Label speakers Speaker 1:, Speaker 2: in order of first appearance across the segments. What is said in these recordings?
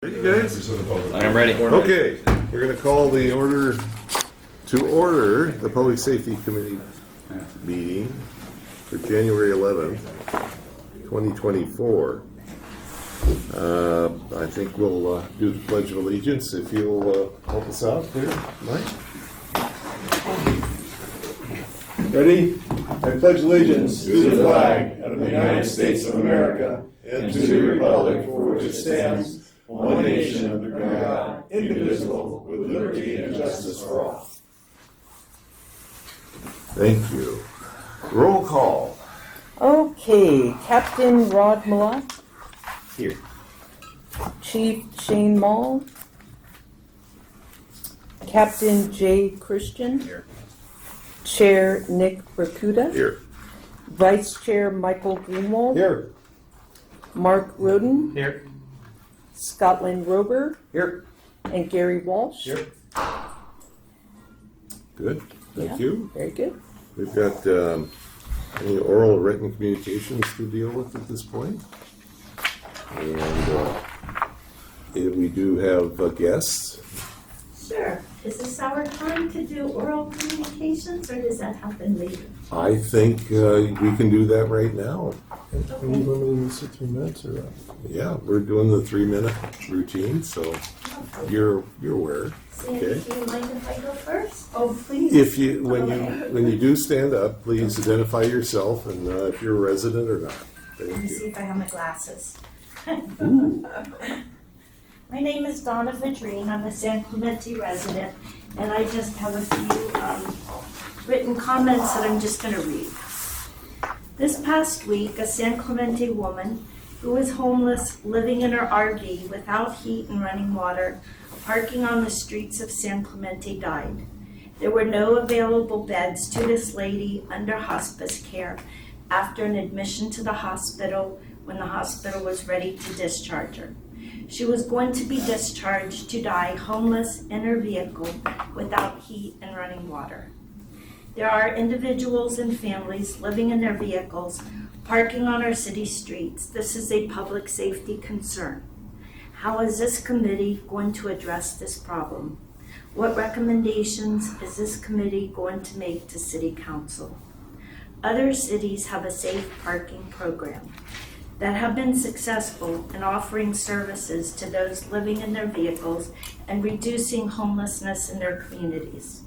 Speaker 1: Ready, guys?
Speaker 2: I'm ready.
Speaker 1: Okay, we're going to call the order the Public Safety Committee meeting for January 11th, 2024. I think we'll do the Pledge of Allegiance if you'll help us out there, Mike.
Speaker 3: Ready? I pledge allegiance to the flag of the United States of America and to the republic for which it stands, one nation under God, indivisible, with liberty and justice for all.
Speaker 1: Thank you. Roll call.
Speaker 4: Okay, Captain Rod Malott,
Speaker 2: Here.
Speaker 4: Chief Shane Mall, Captain Jay Christian,
Speaker 2: Here.
Speaker 4: Chair Nick Rakuda,
Speaker 1: Here.
Speaker 4: Vice Chair Michael Greenwald,
Speaker 3: Here.
Speaker 4: Mark Roden,
Speaker 2: Here.
Speaker 4: Scotland Rober,
Speaker 2: Here.
Speaker 4: and Gary Walsh.
Speaker 2: Here.
Speaker 1: Good. Thank
Speaker 4: Yeah,
Speaker 1: you.
Speaker 4: Very good.
Speaker 1: We've got any oral or written communications to deal with at this point. And we do have guests.
Speaker 5: Sure. Is this our time to do oral communications, or does that happen later?
Speaker 1: I think we can do that right now. Are we limiting this to 3 minutes or? Yeah, we're doing the 3-minute routine, so you're aware.
Speaker 5: Sandy,
Speaker 1: Okay.
Speaker 5: do you mind if I go first?
Speaker 4: Oh, please.
Speaker 1: If you when you do stand up, please identify yourself and if you're a resident or not.
Speaker 5: Let me
Speaker 1: Thank
Speaker 5: see
Speaker 1: you.
Speaker 5: if I have my glasses.
Speaker 1: Ooh.
Speaker 5: My name is Donna Vidrine. I'm a San Clemente resident, and I just have a few written comments that I'm just going to read. This past week, a San Clemente woman who was homeless, living in her RV without heat and running water, parking on the streets of San Clemente, died. There were no available beds to this lady under hospice care after an admission to the hospital when the hospital was ready to discharge her. She was going to be discharged to die homeless in her vehicle without heat and running water. There are individuals and families living in their vehicles, parking on our city streets. This is a public safety concern. How is this committee going to address this problem? What recommendations is this committee going to make to City Council? Other cities have a safe parking program that have been successful in offering services to those living in their vehicles and reducing homelessness in their communities.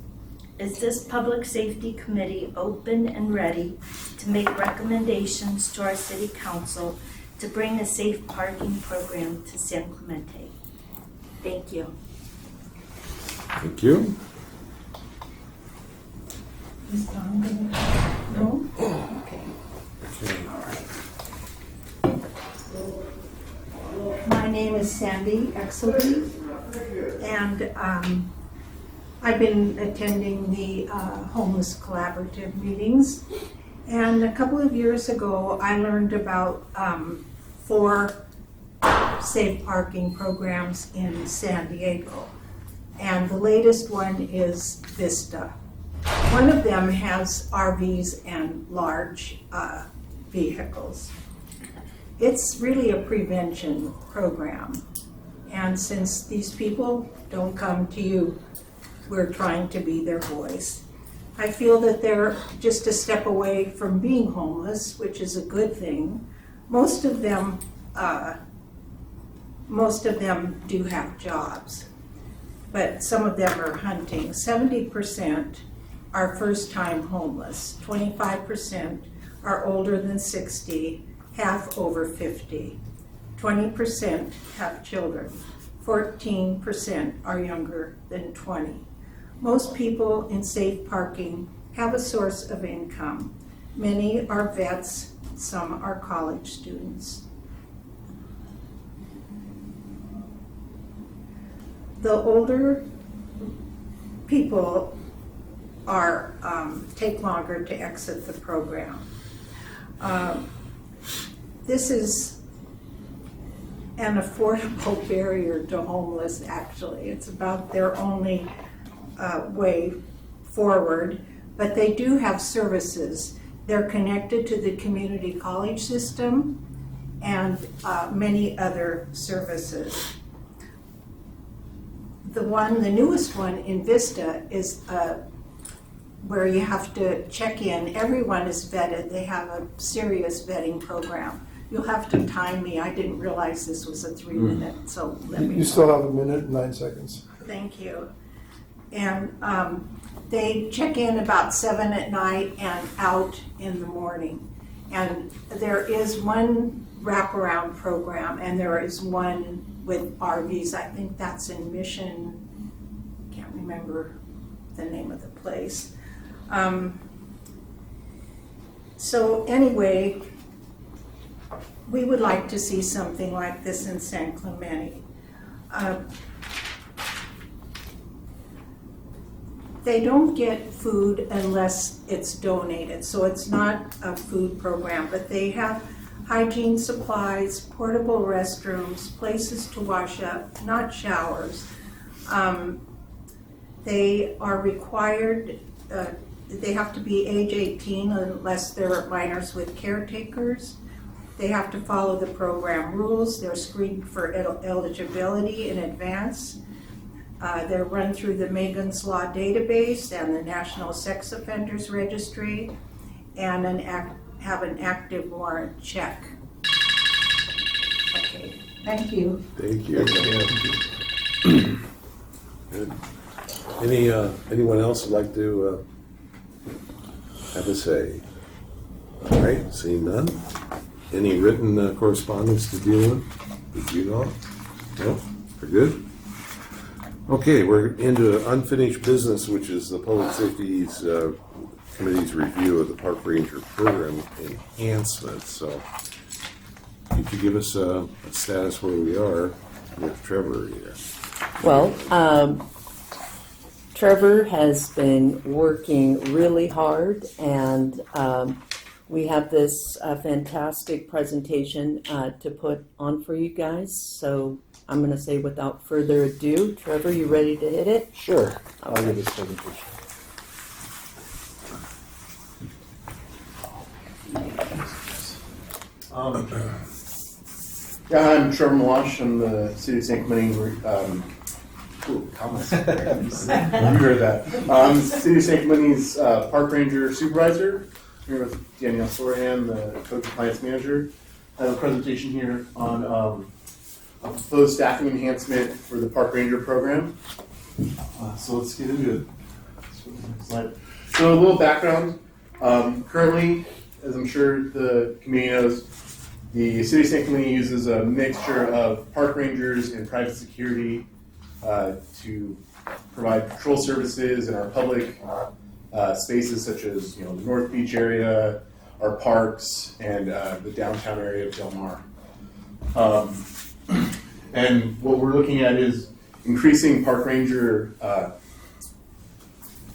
Speaker 5: Is this Public Safety Committee open and ready to make recommendations to our City Council to bring a safe parking program to San Clemente? Thank you.
Speaker 1: Thank you.
Speaker 4: Is Don gonna- No? Okay.
Speaker 6: My name is Sandy Exelby, and I've been attending the Homeless Collaborative meetings. And a couple of years ago, I learned about 4 safe parking programs in San Diego. And the latest one is Vista. One of them has RVs and large vehicles. It's really a prevention program. And since these people don't come to you, we're trying to be their voice. I feel that they're just a step away from being homeless, which is a good thing. Most of them do have jobs, but some of them are hunting. 70% are first-time homeless. 25% are older than 60, half over 50. 20% have children. 14% are younger than 20. Most people in safe parking have a source of income. Many are vets, some are college students. The older people take longer to exit the program. This is an affordable barrier to homeless, actually. It's about their only way forward, but they do have services. They're connected to the community college system and many other services. the newest one in Vista is where you have to check in. Everyone is vetted. They have a serious vetting program. You'll have to time me. I didn't realize this was a 3-minute, so let me
Speaker 3: You still have 1 minute and 9 seconds.
Speaker 6: Thank you. And they check in about 7 at night and out in the morning. And there is one wraparound program, and there is one with RVs. I think that's in Mission, can't remember the name of the place. So anyway, we would like to see something like this in San Clemente. They don't get food unless it's donated, so it's not a food program, but they have hygiene supplies, portable restrooms, places to wash up, not showers. They are required, they have to be age 18 unless they're minors with caretakers. They have to follow the program rules. They're screened for eligibility in advance. They're run through the Megan's Law database and the National Sex Offenders Registry, and have an active warrant check. Okay, thank you.
Speaker 1: Thank you. Good. Anyone else would like to have a say? All right, seeing none. Any written correspondence to deal with? Did you know? No? We're good? Okay, we're into unfinished business, which is the Public Safety Committee's review of the Park Ranger Program enhancements. So, could you give us a status where we are with Trevor here?
Speaker 2: Well, Trevor has been working really hard, and we have this fantastic presentation to put on for you guys. So I'm going to say without further ado, Trevor, you ready to hit it?
Speaker 7: Sure. I'll give this presentation. Yeah, I'm Trevor Malash. I'm the City of San Clemente. Comments. You heard that. I'm City of San Clemente's Park Ranger Supervisor. I'm here with Danielle Sorahan, the Code Compliance Manager. I have a presentation here on a proposed staffing enhancement for the Park Ranger program. So let's get into it. Next slide. So a little background. Currently, as I'm sure the community knows, the City of San Clemente uses a mixture of park rangers and private security to provide patrol services in our public spaces, such as the North Beach area, our parks, and the downtown area of Del Mar. And what we're looking at is increasing park ranger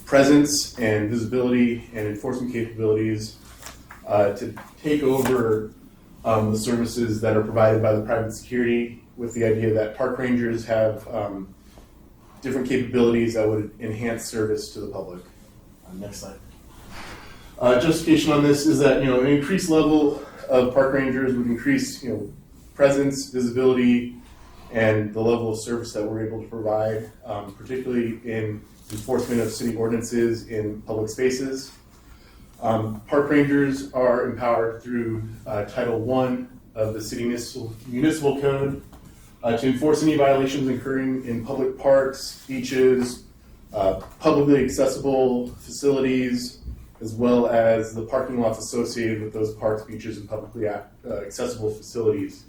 Speaker 7: presence and visibility and enforcement capabilities to take over the services that are provided by the private security, with the idea that park rangers have different capabilities that would enhance service to the public. Next slide. Justification on this is that an increased level of park rangers would increase presence, visibility, and the level of service that we're able to provide, particularly in enforcement of city ordinances in public spaces. Park rangers are empowered through Title I of the City Municipal Code to enforce any violations occurring in public parks, beaches, publicly accessible facilities, as well as the parking lots associated with those parks, beaches, and publicly accessible facilities.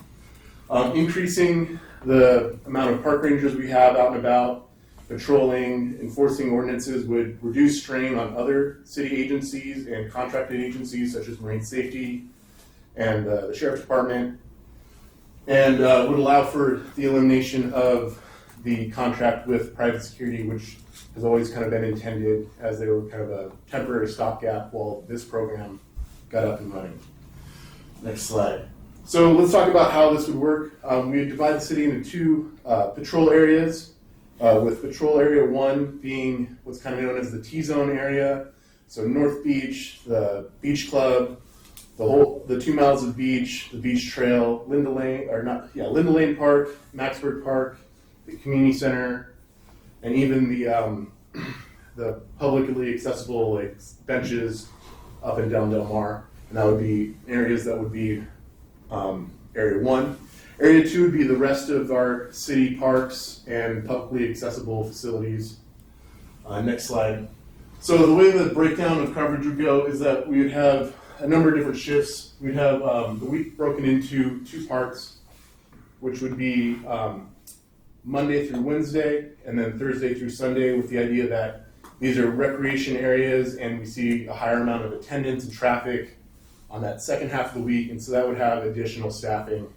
Speaker 7: Increasing the amount of park rangers we have out and about, patrolling, enforcing ordinances would reduce strain on other city agencies and contracted agencies such as Marine Safety and the Sheriff's Department, and would allow for the elimination of the contract with private security, which has always kind of been intended as they were kind of a temporary stopgap while this program got up and running. Next slide. So let's talk about how this would work. We would divide the city into two patrol areas, with Patrol Area 1 being what's kind of known as the T-Zone area. So North Beach, the Beach Club, the 2 miles of beach, the beach trail, Linda Lane Park, Maxburg Park, the community center, and even the publicly accessible like benches up and down Del Mar, and that would be areas that would be Area 1. Area 2 would be the rest of our city parks and publicly accessible facilities. Next slide. So the way the breakdown of coverage would go is that we would have a number of different shifts. We'd have the week broken into 2 parts, which would be Monday through Wednesday, and then Thursday through Sunday, with the idea that these are recreation areas and we see a higher amount of attendance and traffic on that second half of the week, and so that would have additional staffing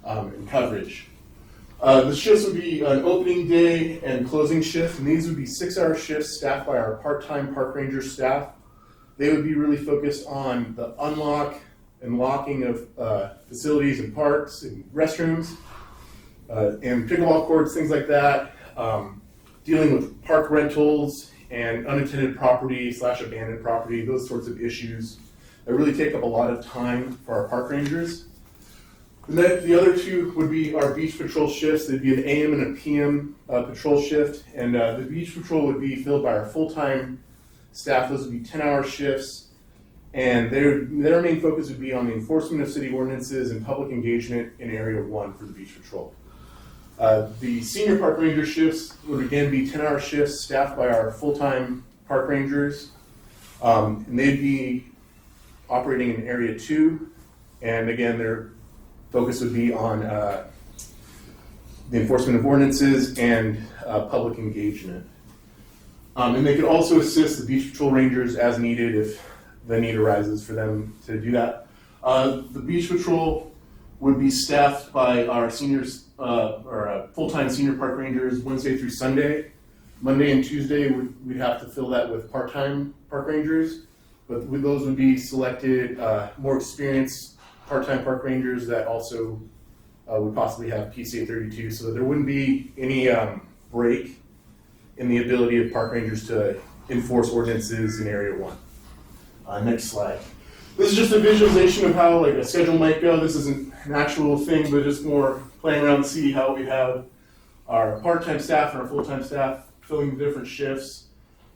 Speaker 7: and coverage. The shifts would be an opening day and closing shift, and these would be 6-hour shifts staffed by our part-time park ranger staff. They would be really focused on the unlock and locking of facilities and parks and restrooms and pickleball courts, things like that, dealing with park rentals and unattended property / abandoned property, those sorts of issues that really take up a lot of time for our park rangers. And then the other 2 would be our beach patrol shifts. They'd be an AM and a PM patrol shift, and the beach patrol would be filled by our full-time staff. Those would be 10-hour shifts, and their main focus would be on the enforcement of city ordinances and public engagement in Area 1 for the beach patrol. The senior park ranger shifts would again be 10-hour shifts staffed by our full-time park rangers, and they'd be operating in Area 2, and again, their focus would be on the enforcement of ordinances and public engagement. And they could also assist the beach patrol rangers as needed if the need arises for them to do that. The beach patrol would be staffed by our seniors, or full-time senior park rangers Wednesday through Sunday. Monday and Tuesday, we'd have to fill that with part-time park rangers, but those would be selected more experienced part-time park rangers that also would possibly have PCA 32, so that there wouldn't be any break in the ability of park rangers to enforce ordinances in Area 1. Next slide. This is just a visualization of how like a schedule might go. This isn't an actual thing, but just more playing around to see how we have our part-time staff and our full-time staff filling the different shifts.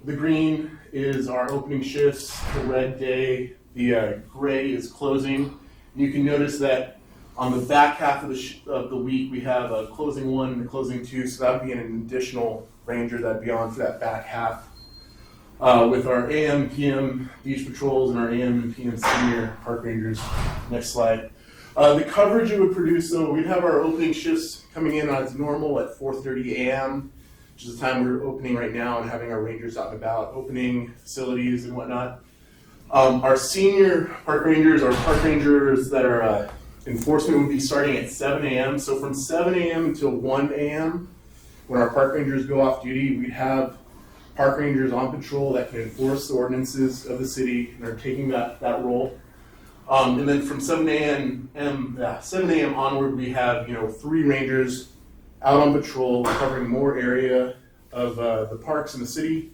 Speaker 7: The green is our opening shifts, the red day, the gray is closing. You can notice that on the back half of the week, we have a closing 1 and a closing 2, so that would be an additional ranger that'd be on for that back half. With our AM, PM beach patrols and our AM and PM senior park rangers. Next slide. The coverage it would produce, so we'd have our opening shifts coming in as normal at 4:30 a.m., which is the time we're opening right now and having our rangers out and about, opening facilities and whatnot. Our senior park rangers, our park rangers that are enforcement would be starting at 7 a.m. So from 7 a.m. until 1 a.m., when our park rangers go off duty, we'd have park rangers on patrol that can enforce the ordinances of the city and are taking that role. And then from 7 a.m. onward, we have 3 rangers out on patrol, covering more area of the parks in the city,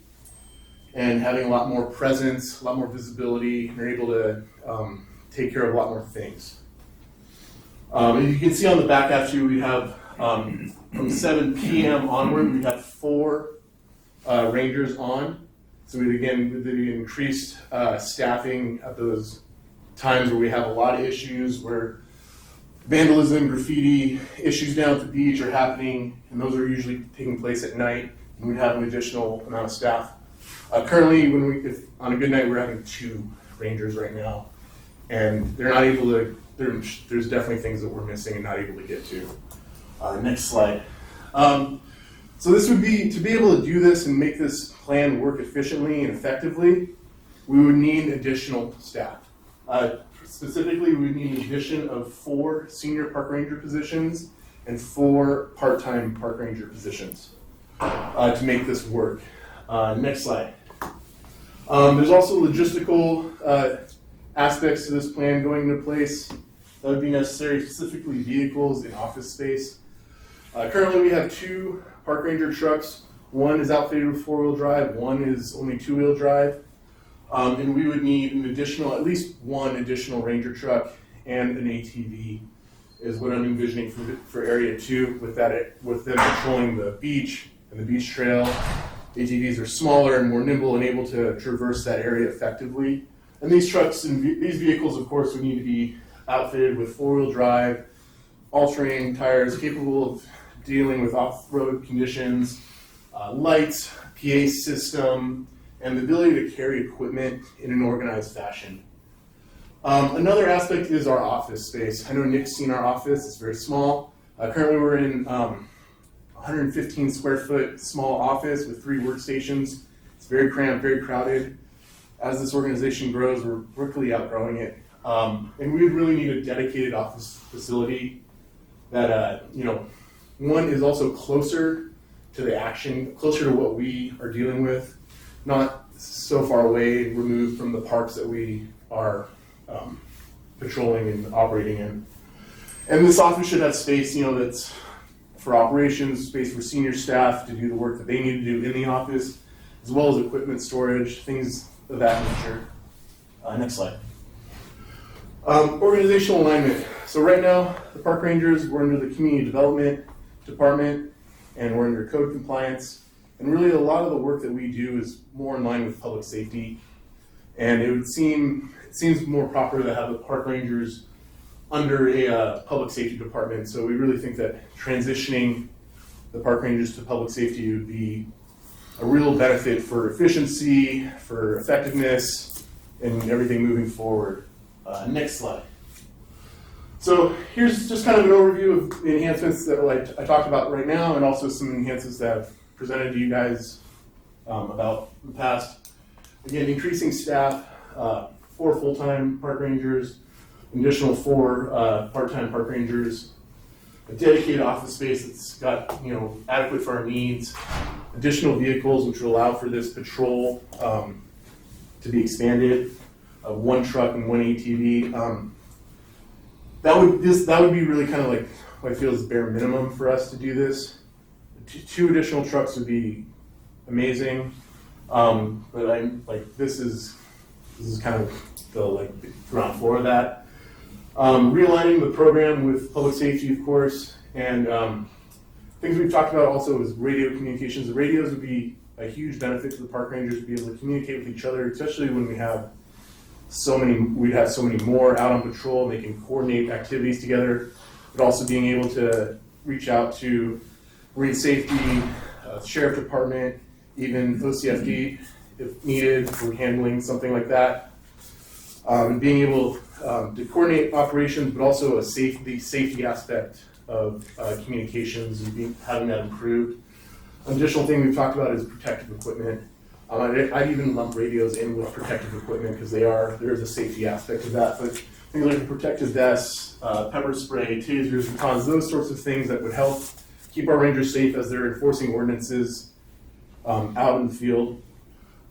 Speaker 7: and having a lot more presence, a lot more visibility, and they're able to take care of a lot more things. And you can see on the back half too, we have from 7 p.m. onward, we have 4 rangers on. So we increased staffing at those times where we have a lot of issues, where vandalism, graffiti, issues down at the beach are happening, and those are usually taking place at night, and we'd have an additional amount of staff. Currently, if on a good night, we're having 2 rangers right now, and they're not able to, there's definitely things that we're missing and not able to get to. Next slide. So this would be, to be able to do this and make this plan work efficiently and effectively, we would need additional staff. Specifically, we would need an addition of 4 senior park ranger positions and 4 part-time park ranger positions to make this work. Next slide. There's also logistical aspects to this plan going into place that would be necessary, specifically vehicles and office space. Currently, we have 2 park ranger trucks. One is outfitted with 4-wheel drive, one is only 2-wheel drive. And we would need at least 1 additional ranger truck and an ATV is what I'm envisioning for Area 2 with them patrolling the beach and the beach trail. ATVs are smaller and more nimble and able to traverse that area effectively. And these trucks and these vehicles, of course, would need to be outfitted with four-wheel drive, all-terrain tires capable of dealing with off-road conditions, lights, PA system, and the ability to carry equipment in an organized fashion. Another aspect is our office space. I know Nick's seen our office. It's very small. Currently we're in 115 square foot small office with 3 workstations. It's very cramped, very crowded. As this organization grows, we're quickly outgrowing it. And we would really need a dedicated office facility that, one is also closer to the action, closer to what we are dealing with, not so far away, removed from the parks that we are patrolling and operating in. And this office should have space, that's for operations, space for senior staff to do the work that they need to do in the office, as well as equipment storage, things of that nature. Next slide. Organizational alignment. So right now, the park rangers, we're under the community development department, and we're under code compliance. And really a lot of the work that we do is more in line with public safety. And it seems more proper to have the park rangers under a public safety department. So we really think that transitioning the park rangers to public safety would be a real benefit for efficiency, for effectiveness, and everything moving forward. Next slide. So here's just kind of an overview of the enhancements that I talked about right now, and also some enhancements that I've presented to you guys about in the past. Again, increasing staff, 4 full-time park rangers, an additional 4 part-time park rangers, a dedicated office space that's got adequate for our needs, additional vehicles which will allow for this patrol to be expanded, 1 truck and 1 ATV. That would be really kind of like what I feel is bare minimum for us to do this. 2 additional trucks would be amazing, but this is kind of the ground floor of that. Realigning the program with public safety, of course, and things we've talked about also is radio communications. The radios would be a huge benefit to the park rangers to be able to communicate with each other, especially when we'd have so many more out on patrol. They can coordinate activities together, but also being able to reach out to marine safety, sheriff department, even OCFD if needed for handling something like that. And being able to coordinate operations, but also the safety aspect of communications and having that improved. An additional thing we've talked about is protective equipment. I'd even lump radios in with protective equipment because there is a safety aspect of that. But things like protective vests, pepper spray, tasers, batons, those sorts of things that would help keep our rangers safe as they're enforcing ordinances out in the field.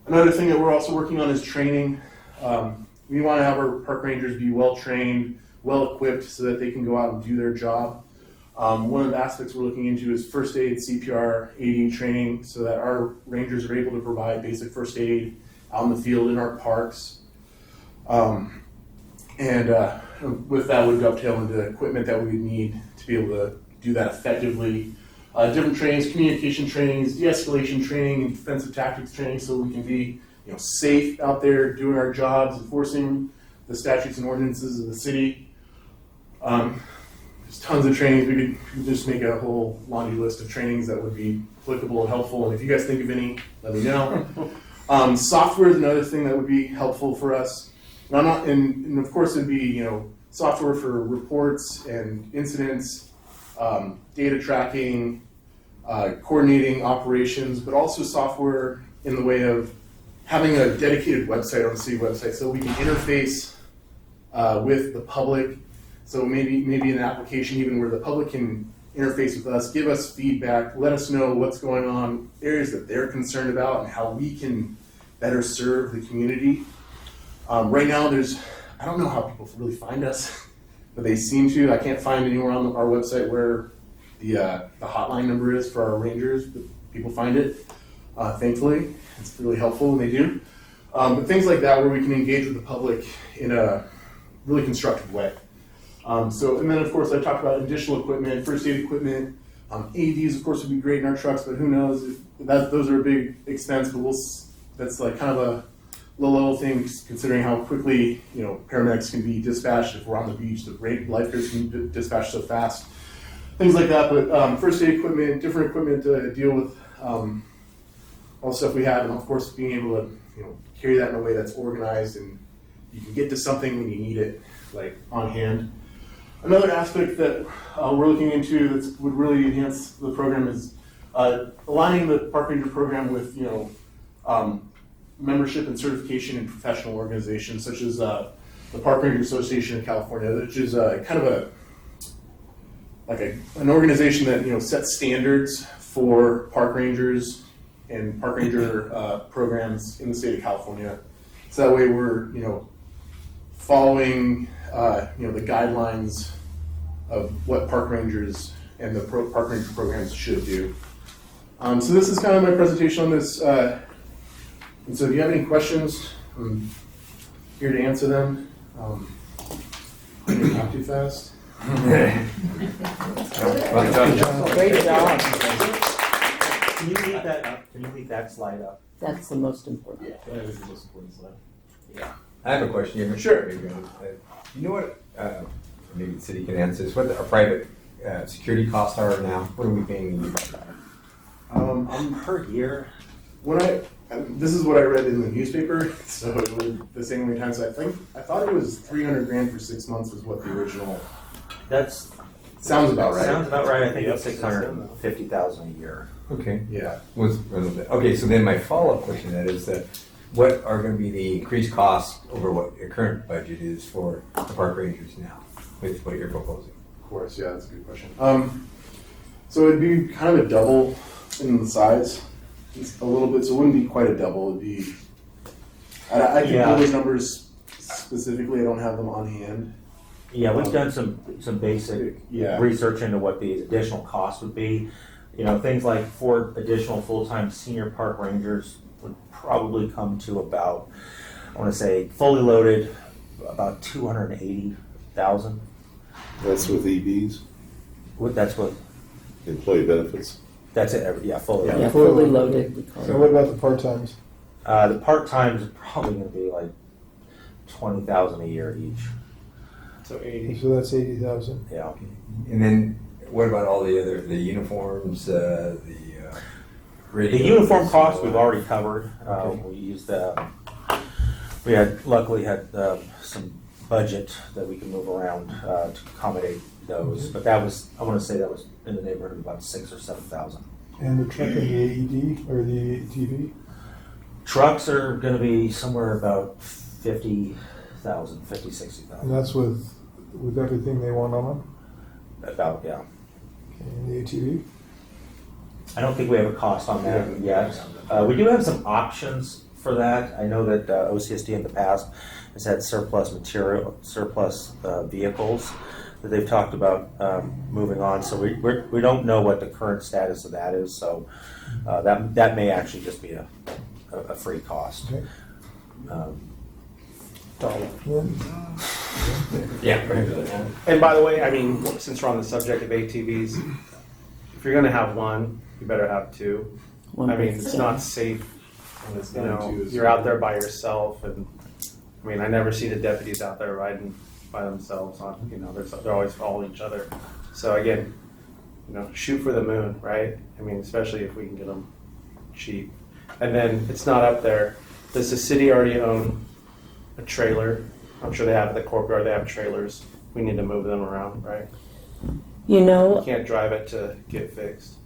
Speaker 7: Another thing that we're also working on is training. We want to have our park rangers be well trained, well equipped so that they can go out and do their job. One of the aspects we're looking into is first aid, CPR, AED training so that our rangers are able to provide basic first aid out in the field in our parks. With that would dovetail into equipment that we would need to be able to do that effectively. Different trainings, communication trainings, de-escalation training, and defensive tactics training so we can be safe out there doing our jobs, enforcing the statutes and ordinances of the city. There's tons of trainings. We could just make a whole laundry list of trainings that would be applicable and helpful. And if you guys think of any, let me know. Software is another thing that would be helpful for us. And of course it'd be software for reports and incidents, data tracking, coordinating operations, but also software in the way of having a dedicated website on the city website so we can interface with the public. So maybe an application even where the public can interface with us, give us feedback, let us know what's going on, areas that they're concerned about, and how we can better serve the community. Right now, I don't know how people really find us, but they seem to. I can't find anywhere on our website where the hotline number is for our rangers, but people find it, thankfully. It's really helpful when they do. But things like that where we can engage with the public in a really constructive way. And then of course I talked about additional equipment, first aid equipment, AEDs, of course, would be great in our trucks, but who knows if those are a big expense. But that's like kind of a low thing considering how quickly paramedics can be dispatched if we're on the beach. The lifeguards can be dispatched so fast, things like that. But first aid equipment, different equipment to deal with all the stuff we have, and of course being able to carry that in a way that's organized and you can get to something when you need it, like on hand. Another aspect that we're looking into that would really enhance the program is aligning the Park Ranger program with membership and certification in professional organizations such as the Park Ranger Association of California, which is kind of an organization that sets standards for park rangers and park ranger programs in the state of California. So that way we're following the guidelines of what park rangers and the park ranger programs should do. So this is kind of my presentation on this. And so if you have any questions, I'm here to answer them. I didn't talk too fast.
Speaker 2: Great job.
Speaker 8: Can you leave that up? Can you leave that slide up?
Speaker 2: That's the most important.
Speaker 8: That is the most important slide.
Speaker 9: I have a question here.
Speaker 7: Sure.
Speaker 9: You know what, maybe the city can answer this, what our private security costs are now? What are we paying you?
Speaker 8: Per year.
Speaker 7: This is what I read in the newspaper, so it was the same many times. I thought it was $300,000 for 6 months was what the original.
Speaker 8: That's
Speaker 7: Sounds about right.
Speaker 8: Sounds about right. I think it's $650,000 a year.
Speaker 9: Okay.
Speaker 7: Yeah.
Speaker 9: Okay, so then my follow-up question to that is that what are going to be the increased costs over what your current budget is for the park rangers now with what you're proposing?
Speaker 7: Of course, yeah, that's a good question. So it'd be kind of a double in the size, just a little bit. So it wouldn't be quite a double. It'd be. I can pull those numbers specifically. I don't have them on hand.
Speaker 8: Yeah, we've done some basic research into what the additional cost would be. Things like 4 additional full-time senior park rangers would probably come to about, I want to say, fully loaded, about $280,000.
Speaker 1: That's with EBs,
Speaker 8: That's what.
Speaker 1: employee benefits.
Speaker 8: That's it. Yeah, fully.
Speaker 2: Yeah, fully loaded. We call
Speaker 3: So
Speaker 2: it.
Speaker 3: what about the part-times?
Speaker 8: The part times are probably going to be like $20,000 a year each.
Speaker 7: So 80.
Speaker 3: So that's 80,000.
Speaker 8: Yeah.
Speaker 9: And then what about all the uniforms, the
Speaker 8: The uniform cost we've already covered. We used luckily had some budget that we can move around to accommodate those. But that was, I want to say that was in the neighborhood of about 6,000 or 7,000.
Speaker 3: And the truck and the AED or the TV?
Speaker 8: Trucks are going to be somewhere about 50,000, 60,000.
Speaker 3: And that's with everything they want on them?
Speaker 8: About, yeah.
Speaker 3: And the ATV?
Speaker 8: I don't think we have a cost on that yet. We do have some options for that. I know that OCSD in the past has had surplus vehicles that they've talked about moving on. So we don't know what the current status of that is. So that may actually just be a free cost.
Speaker 3: Okay.
Speaker 9: Yeah.
Speaker 10: And by the way, I mean, since we're on the subject of ATVs, if you're going to have one, you better have 2. I mean, it's not safe. You're out there by yourself, and I mean, I never see the deputies out there riding by themselves. They're always following each other. So again, shoot for the moon, right? I mean, especially if we can get them cheap. And then it's not up there. Does the city already own a trailer? I'm sure they have at the courtyard. They have trailers. We need to move them around, right? You can't drive it to get fixed.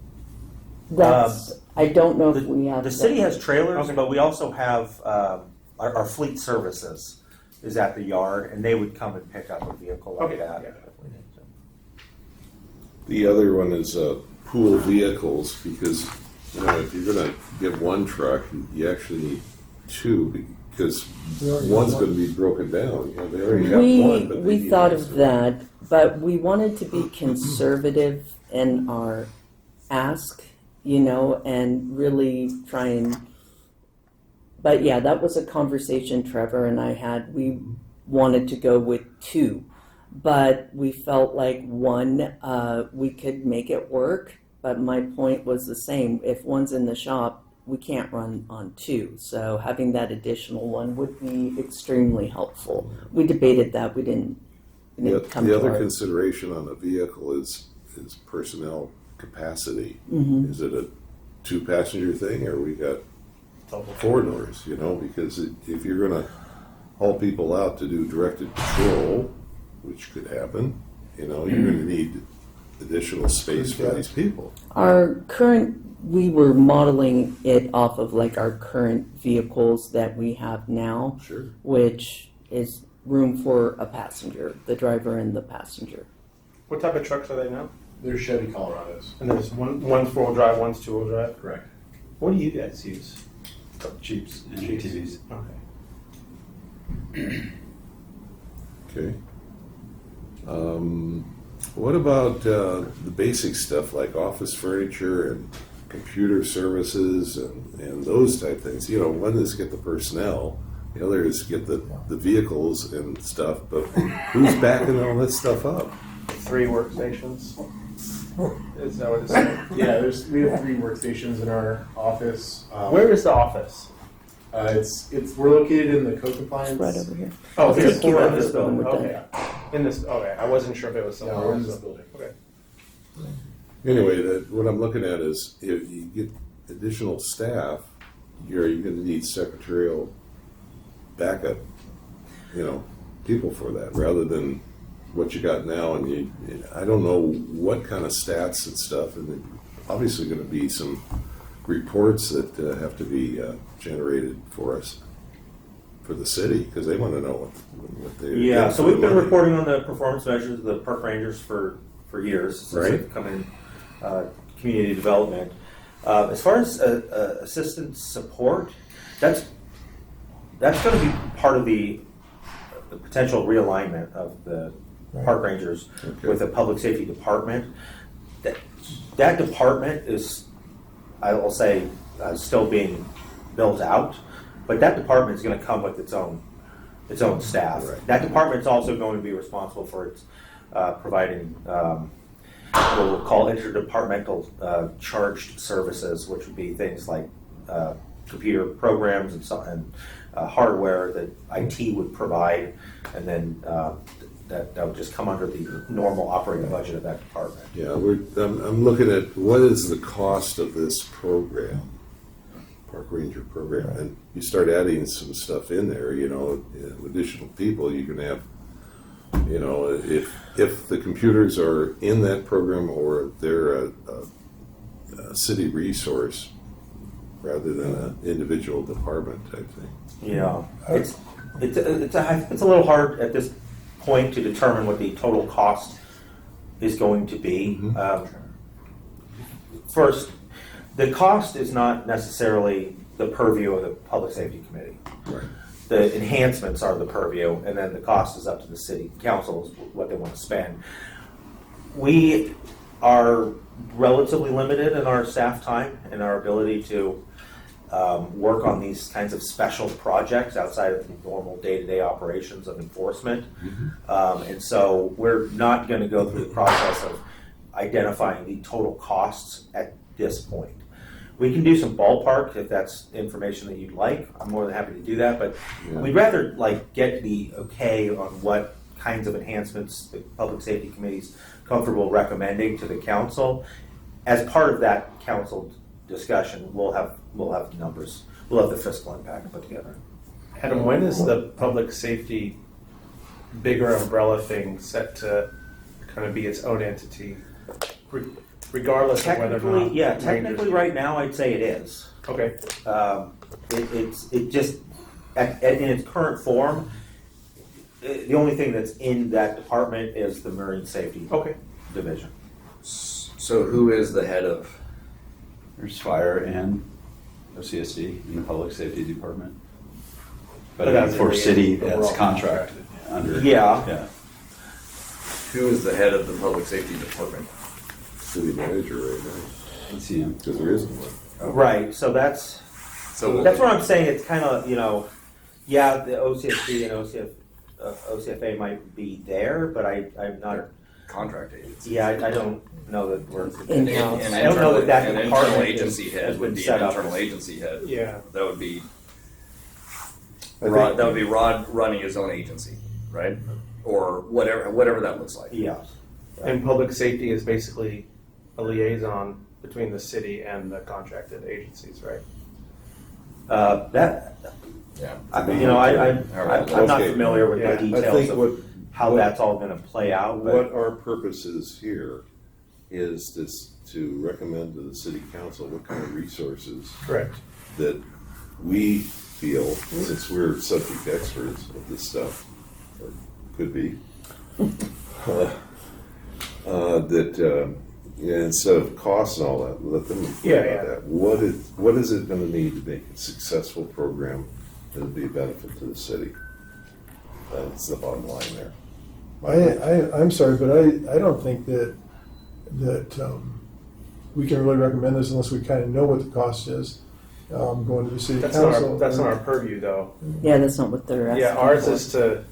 Speaker 2: I don't know if we have.
Speaker 8: The city has trailers, but we also have our fleet services is at the yard, and they would come and pick up a vehicle like that.
Speaker 7: Yeah.
Speaker 8: If we need to.
Speaker 1: The other one is pool vehicles, because if you're going to get one truck, you actually need 2 because one's going to be broken down. They already have one, but
Speaker 2: we thought of that, but we wanted to be conservative in our ask, and really try and. But yeah, that was a conversation Trevor and I had. We wanted to go with 2, but we felt like 1, we could make it work, but my point was the same. If one's in the shop, we can't run on two. So having that additional one would be extremely helpful. We debated that. We didn't come
Speaker 1: The
Speaker 2: to
Speaker 1: other
Speaker 2: our-
Speaker 1: consideration on a vehicle is personnel capacity.
Speaker 2: Mhm.
Speaker 1: Is it a 2-passenger thing, or we got 4 doors, you know, because if you're gonna haul people out to do directed patrol, which could happen, you know, you're gonna need additional space for these people.
Speaker 2: We were modeling it off of like our current vehicles that we have now,
Speaker 1: Sure.
Speaker 2: which is room for a passenger, the driver and the passenger.
Speaker 10: What type of trucks are they now?
Speaker 7: They're Chevy Colorados.
Speaker 10: And there's one's 4-wheel drive, one's 2-wheel drive.
Speaker 7: Correct.
Speaker 10: What do you guys use?
Speaker 11: Jeeps and ATVs.
Speaker 10: Okay.
Speaker 1: Okay. What about the basic stuff like office furniture and computer services and those type things? You know, one is get the personnel, the other is get the vehicles and stuff, but who's backing all that stuff up?
Speaker 10: 3 workstations. Is that what it's saying?
Speaker 7: Yeah, we have 3 workstations in our office.
Speaker 10: Where is the office?
Speaker 7: We're located in the code compliance.
Speaker 2: It's right over here.
Speaker 10: Oh,
Speaker 2: Okay,
Speaker 10: it's
Speaker 2: keep
Speaker 10: in
Speaker 2: it
Speaker 10: this
Speaker 2: with
Speaker 10: building.
Speaker 2: them.
Speaker 10: Okay. In this. Okay. I wasn't sure if it was
Speaker 7: No,
Speaker 10: somewhere
Speaker 7: we're in
Speaker 10: else.
Speaker 7: this building.
Speaker 10: Okay.
Speaker 1: Anyway, what I'm looking at is if you get additional staff, you're going to need secretarial backup, you know, people for that rather than what you got now. And I don't know what kind of stats and stuff, and there's obviously going to be some reports that have to be generated for us, for the city, because they want to know what they
Speaker 8: Yeah,
Speaker 1: get
Speaker 8: so
Speaker 1: for
Speaker 8: we've
Speaker 1: the
Speaker 8: been
Speaker 1: money.
Speaker 8: reporting on the performance measures of the park rangers for years since
Speaker 1: Right.
Speaker 8: they've come in community development. As far as assistance support, that's going to be part of the potential realignment of the park rangers
Speaker 1: Okay.
Speaker 8: with the public safety department. That department is, I will say, still being built out, but that department is going to come with its own staff.
Speaker 1: Right.
Speaker 8: That department is also going to be responsible for its providing what we'll call interdepartmental charged services, which would be things like computer programs and hardware that IT would provide, and then that would just come under the normal operating budget of that department.
Speaker 1: Yeah, I'm looking at what is the cost of this program, park ranger program, and you start adding some stuff in there. You know, additional people you can have. You know, if the computers are in that program or they're a city resource rather than an individual department type thing.
Speaker 8: Yeah, it's a little hard at this point to determine what the total cost is going to be. First, the cost is not necessarily the purview of the Public Safety Committee.
Speaker 1: Right.
Speaker 8: The enhancements are the purview, and then the cost is up to the city council, is what they want to spend. We are relatively limited in our staff time and our ability to work on these kinds of special projects outside of the normal day-to-day operations of enforcement. And so we're not going to go through the process of identifying the total costs at this point. We can do some ballpark if that's information that you'd like. I'm more than happy to do that, but we'd rather get the okay on what kinds of enhancements the Public Safety Committee's comfortable recommending to the council. As part of that council discussion, we'll have numbers. We'll have the fiscal impact put together.
Speaker 10: Adam, when is the public safety bigger umbrella thing set to kind of be its own entity, regardless of whether or not?
Speaker 8: Technically right now I'd say it is.
Speaker 10: Okay.
Speaker 8: It just in its current form, the only thing that's in that department is the Marine Safety Division.
Speaker 11: So who is the head of? There's fire and OCSD in the public safety department. But
Speaker 10: as
Speaker 11: for
Speaker 10: in
Speaker 11: city,
Speaker 10: the
Speaker 11: that's
Speaker 10: overall
Speaker 11: contracted under.
Speaker 8: Yeah.
Speaker 12: Who is the head of the public safety department?
Speaker 1: City manager right now,
Speaker 11: Let's see him.
Speaker 1: because there isn't one.
Speaker 8: Right. So that's
Speaker 12: So
Speaker 8: what I'm saying. It's kind of the OCSD and OCFA might be there, but I'm not
Speaker 12: contract agencies.
Speaker 8: Yeah, I don't know that we're.
Speaker 2: In-house.
Speaker 12: An
Speaker 8: I don't know that that
Speaker 12: an internal
Speaker 8: department
Speaker 12: agency
Speaker 8: has
Speaker 12: head
Speaker 8: been
Speaker 12: would be
Speaker 8: set
Speaker 12: an
Speaker 8: up.
Speaker 12: internal agency head.
Speaker 10: Yeah.
Speaker 12: That would be
Speaker 1: I think-
Speaker 12: Rod. That would be Rod running his own agency, right? Or whatever that looks like.
Speaker 8: Yeah.
Speaker 10: And public safety is basically a liaison between the city and the contracted agencies, right?
Speaker 8: That,
Speaker 12: Yeah.
Speaker 8: I'm not
Speaker 1: Okay.
Speaker 8: familiar with
Speaker 10: Yeah.
Speaker 8: the
Speaker 1: I
Speaker 8: details
Speaker 1: think
Speaker 8: of how
Speaker 1: what-
Speaker 8: that's all gonna play out, but
Speaker 1: What our purpose is here is to recommend to the city council what kind of resources
Speaker 10: Correct.
Speaker 1: that we feel, since we're subject experts of this stuff, or could be, instead of costs and all that, let them think
Speaker 10: Yeah,
Speaker 1: about
Speaker 10: yeah.
Speaker 1: that. What is it gonna need to make a successful program that'll be a benefit to the city? That's the bottom line there.
Speaker 3: I'm sorry, but I don't think that we can really recommend this unless we kind of know what the cost is, going to the city council.
Speaker 10: That's not our purview, though.
Speaker 2: Yeah, that's not what they're asking
Speaker 10: Yeah, ours
Speaker 2: for.
Speaker 10: is to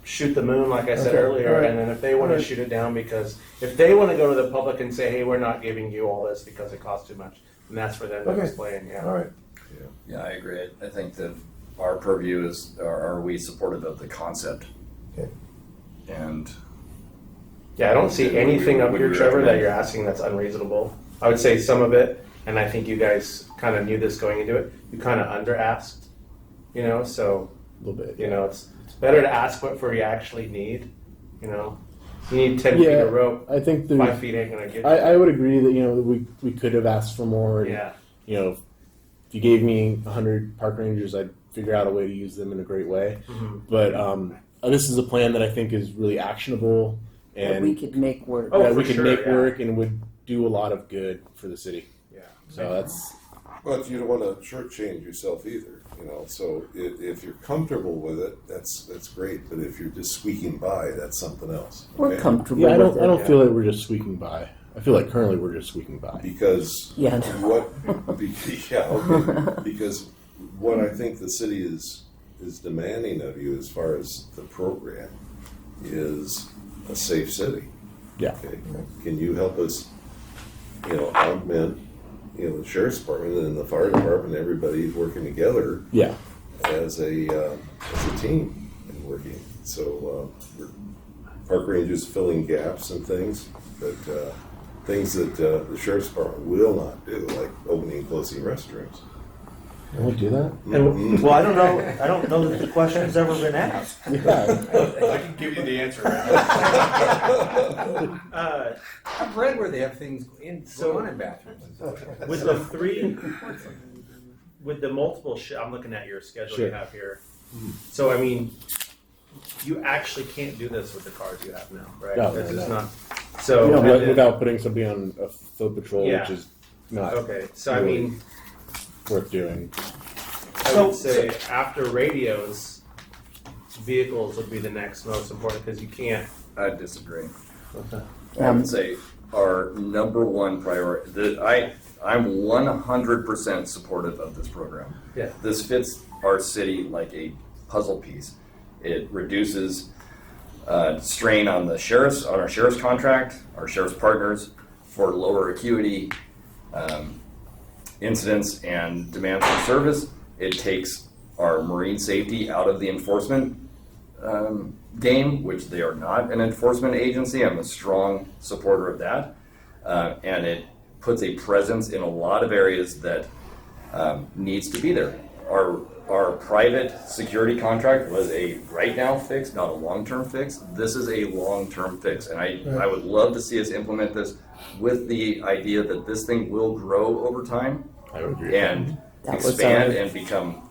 Speaker 10: shoot the moon, like I said
Speaker 3: Okay,
Speaker 10: earlier,
Speaker 3: all right.
Speaker 10: and then if they want
Speaker 3: All
Speaker 10: to
Speaker 3: right.
Speaker 10: shoot it down, because if they want to go to the public and say, hey, we're not giving you all this because it costs too much, then that's for them to
Speaker 3: Okay.
Speaker 10: explain, yeah.
Speaker 3: All right.
Speaker 12: Yeah, I agree. I think that our purview is, are we supportive of the concept?
Speaker 3: Okay.
Speaker 12: And
Speaker 10: Yeah, I don't see
Speaker 12: Would we-
Speaker 10: anything up
Speaker 12: would
Speaker 10: here,
Speaker 12: we
Speaker 10: Trevor, that
Speaker 12: recommend?
Speaker 10: you're asking that's unreasonable. I would say some of it, and I think you guys kind of knew this going into it, you kind of under-asked, so,
Speaker 13: A little bit.
Speaker 10: it's better to ask what for you actually need, You need 10 feet of rope,
Speaker 13: I think
Speaker 10: 5 feet ain't gonna get you.
Speaker 13: I would agree that we could have asked for more. And,
Speaker 10: Yeah,
Speaker 13: if you gave me 100 park rangers, I'd figure out a way to use them in a great way.
Speaker 10: Mhm.
Speaker 13: But this is a plan that I think is really actionable
Speaker 2: That
Speaker 13: and
Speaker 2: we could make work.
Speaker 10: Oh,
Speaker 13: that
Speaker 10: for
Speaker 13: we could
Speaker 10: sure,
Speaker 13: make
Speaker 10: yeah.
Speaker 13: work and would do a lot of good for the city.
Speaker 10: yeah.
Speaker 13: So that's
Speaker 1: But you don't want to shortchange yourself either, So if you're comfortable with it, that's great. But if you're just squeaking by, that's something else.
Speaker 2: We're
Speaker 1: okay?
Speaker 2: comfortable
Speaker 13: yeah. I
Speaker 2: with
Speaker 13: don't
Speaker 2: it.
Speaker 13: feel like we're just squeaking by. I feel like currently we're just squeaking by.
Speaker 1: Because
Speaker 2: Yeah.
Speaker 1: because what I think the city is demanding of you as far as the program is a safe city.
Speaker 13: Yeah.
Speaker 1: Okay. Can you help us, augment, the sheriff's department and the fire department, everybody working together
Speaker 13: Yeah.
Speaker 1: as a team and working. So we're park rangers filling gaps and things, but things that the sheriff's department will not do, like opening and closing restrooms.
Speaker 13: Can we do that?
Speaker 8: and, well, I don't know that the question's ever been asked.
Speaker 7: I can give you the answer right now.
Speaker 9: I've read where they have things going on in bathrooms.
Speaker 10: With the with the multiple I'm looking at your schedule you
Speaker 13: Sure.
Speaker 10: have here. So, I mean, you actually can't do this with the cars you have now, right?
Speaker 13: No,
Speaker 10: This
Speaker 13: no,
Speaker 10: is
Speaker 13: no.
Speaker 10: not. So, and then-
Speaker 13: without putting somebody on a foot patrol,
Speaker 10: Yeah.
Speaker 13: which is not
Speaker 10: okay, so I
Speaker 13: really
Speaker 10: mean,
Speaker 13: worth doing.
Speaker 10: I would say after radios, vehicles would be the next most important because you can't.
Speaker 12: I disagree. I would say our number one priority, I'm 100% supportive of this program.
Speaker 10: Yeah.
Speaker 12: This fits our city like a puzzle piece. It reduces strain on our sheriff's contract, our sheriff's partners for lower acuity incidents and demand for service. It takes our marine safety out of the enforcement game, which they are not an enforcement agency. I'm a strong supporter of that. And it puts a presence in a lot of areas that needs to be there. Our private security contract was a right now fix, not a long-term fix. This is a long-term fix. And I would love to see us implement this with the idea that this thing will grow over time
Speaker 13: I would agree.
Speaker 12: and
Speaker 2: That was
Speaker 12: expand
Speaker 2: our-
Speaker 12: and become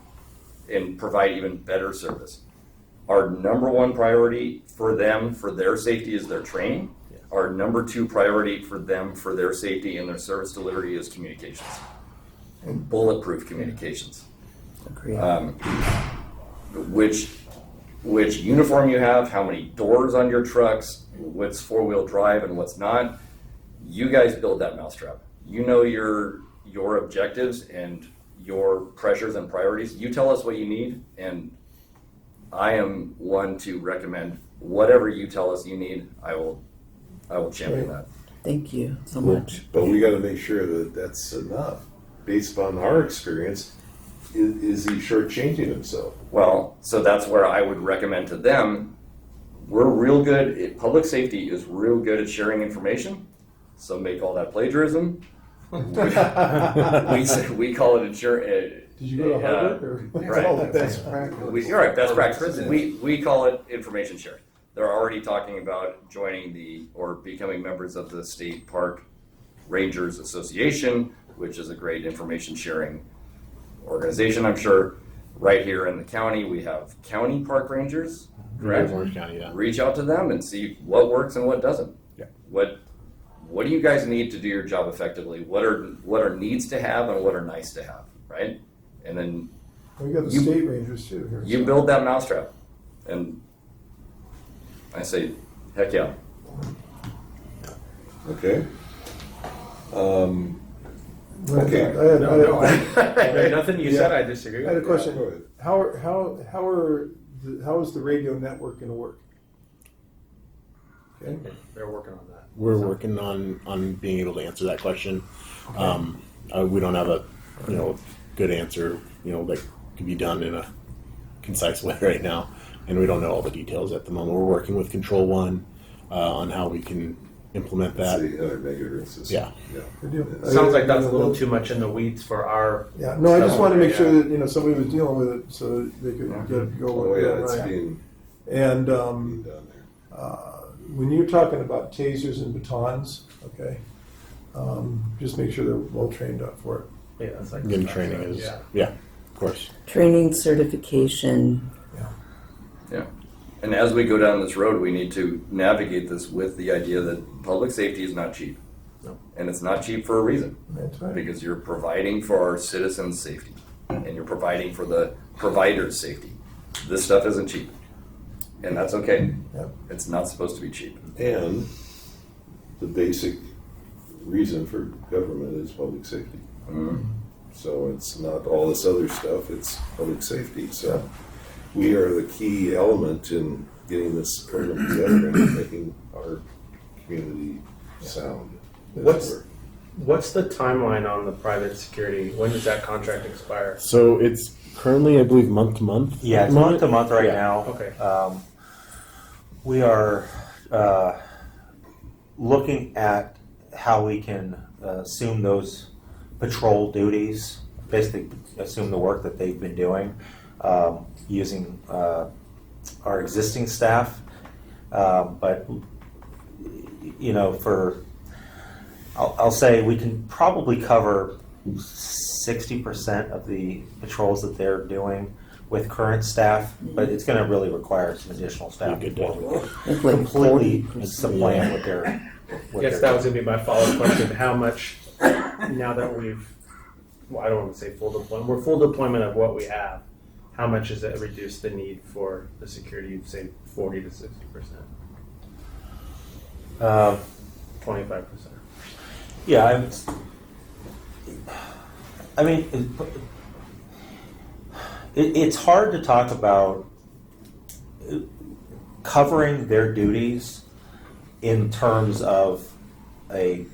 Speaker 12: and provide even better service. Our number one priority for them, for their safety, is their training. Our number two priority for them, for their safety and their service delivery, is communications. And bulletproof communications.
Speaker 2: Agreed.
Speaker 12: Which uniform you have, how many doors on your trucks, what's four-wheel drive and what's not. You guys build that mousetrap. You know your objectives and your pressures and priorities. You tell us what you need, and I am one to recommend whatever you tell us you need. I will I will champion that.
Speaker 2: Thank you so much.
Speaker 1: But we gotta make sure that that's enough. Based upon our experience, is he shortchanging himself?
Speaker 12: Well, so that's where I would recommend to them, we're real good, public safety is real good at sharing information. Some may call that plagiarism. We call it
Speaker 3: Did you go to Harvard? Or?
Speaker 12: right.
Speaker 3: All the best practice.
Speaker 12: You're right, best practice. We call it information sharing. They're already talking about joining or becoming members of the State Park Rangers Association, which is a great information sharing organization, I'm sure. Right here in the county, we have county park rangers, correct?
Speaker 13: Orange County, yeah.
Speaker 12: Reach out to them and see what works and what doesn't.
Speaker 13: Yeah.
Speaker 12: What do you guys need to do your job effectively? What are needs to have and what are nice to have, right? And then
Speaker 3: We got the state rangers too here.
Speaker 12: you build that mousetrap. And I say, heck yeah.
Speaker 1: Okay.
Speaker 3: Okay.
Speaker 10: Nothing you said I disagree
Speaker 3: I had a
Speaker 10: with.
Speaker 3: question.
Speaker 1: Go ahead.
Speaker 3: How is the radio network going to work? Okay.
Speaker 10: They're working on that.
Speaker 13: We're working on being able to answer that question. We don't have a good answer that can be done in a concise way right now, and we don't know all the details at the moment. We're working with Control One on how we can implement that.
Speaker 1: It's the other megahertz system.
Speaker 13: Yeah.
Speaker 3: Good deal.
Speaker 10: Sounds like that's a little too much in the weeds for our.
Speaker 3: Yeah. No, I just want to make
Speaker 10: Yeah.
Speaker 3: sure that somebody was dealing with it so that they could get it
Speaker 1: Oh,
Speaker 3: going.
Speaker 1: yeah, it's
Speaker 3: right.
Speaker 1: being
Speaker 3: And
Speaker 1: done there.
Speaker 3: when you're talking about tasers and batons, okay, just make sure they're well trained up for it.
Speaker 10: Yeah, that's like
Speaker 13: Getting training is
Speaker 10: yeah.
Speaker 13: of course.
Speaker 2: Training, certification.
Speaker 12: Yeah. And as we go down this road, we need to navigate this with the idea that public safety is not cheap.
Speaker 10: No.
Speaker 12: And it's not cheap for a reason.
Speaker 3: That's right.
Speaker 12: Because you're providing for our citizens' safety and you're providing for the provider's safety. This stuff isn't cheap. And that's okay.
Speaker 3: Yep.
Speaker 12: It's not supposed to be cheap.
Speaker 1: And the basic reason for government is public safety. So it's not all this other stuff, it's public safety. So we are the key element in getting this program together and making our community sound.
Speaker 10: What's the timeline on the private security? When does that contract expire?
Speaker 13: So it's currently, I believe, month to month.
Speaker 8: Yeah, it's month to month right
Speaker 13: Yeah.
Speaker 8: now.
Speaker 10: Okay.
Speaker 8: We are looking at how we can assume those patrol duties, basically assume the work that they've been doing using our existing staff. But, I'll say we can probably cover 60% of the patrols that they're doing with current staff, but it's going to really require some additional staff
Speaker 13: Good
Speaker 8: before we
Speaker 2: It's like
Speaker 8: completely
Speaker 2: 40%.
Speaker 8: supplant what they're.
Speaker 10: I guess that was going to be my follow-up question. How much, now that I don't want to say full deployment, we're full deployment of what we have, how much has it reduced the need for the security? You'd say 40 to 60%, 25%.
Speaker 8: Yeah, it's hard to talk about covering their duties in terms of a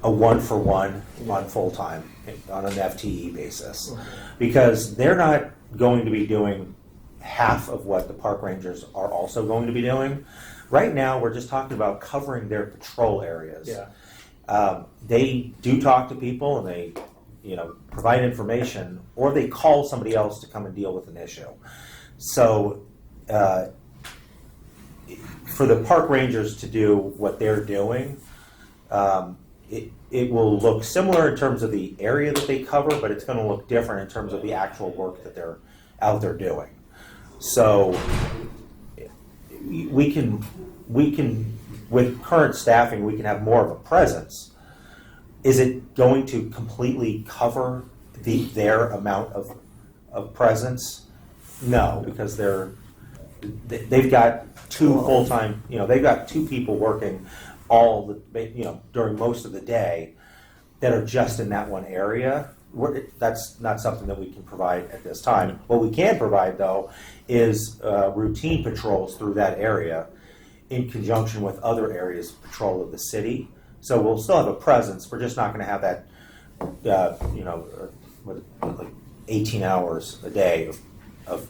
Speaker 8: one-for-one on full-time on an FTE basis, because they're not going to be doing half of what the park rangers are also going to be doing. Right now, we're just talking about covering their patrol areas.
Speaker 10: Yeah.
Speaker 8: They do talk to people and they, provide information, or they call somebody else to come and deal with an issue. So, for the park rangers to do what they're doing, it will look similar in terms of the area that they cover, but it's going to look different in terms of the actual work that they're out there doing. So, we can with current staffing, we can have more of a presence. Is it going to completely cover their amount of presence? No, because they've got two full-time, they've got two people working during most of the day that are just in that one area. That's not something that we can provide at this time. What we can provide, though, is routine patrols through that area in conjunction with other areas of patrol of the city. So we'll still have a presence. We're just not going to have that, like 18 hours a day of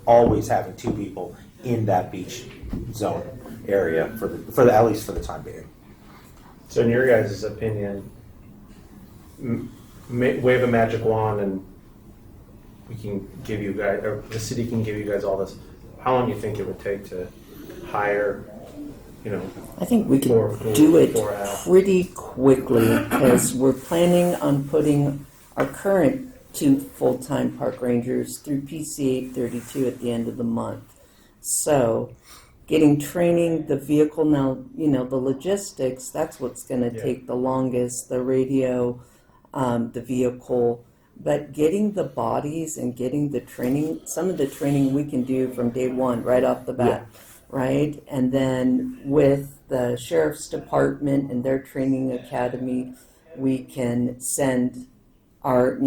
Speaker 8: always having 2 people in that beach zone area for the at least for the time being.
Speaker 10: So in your guys' opinion, wave a magic wand and we can give you guys, or the city can give you guys all this. How long do you think it would take to hire,
Speaker 2: I think we can do it pretty quickly because we're planning on putting our current 2 full-time park rangers through PC 832 at the end of the month. So getting training, the vehicle now, the logistics, that's what's going to take the longest, the radio, the vehicle. But getting the bodies and getting the training, some of the training we can do from day one, right off the bat, right? And then with the sheriff's department and their training academy, we can send our,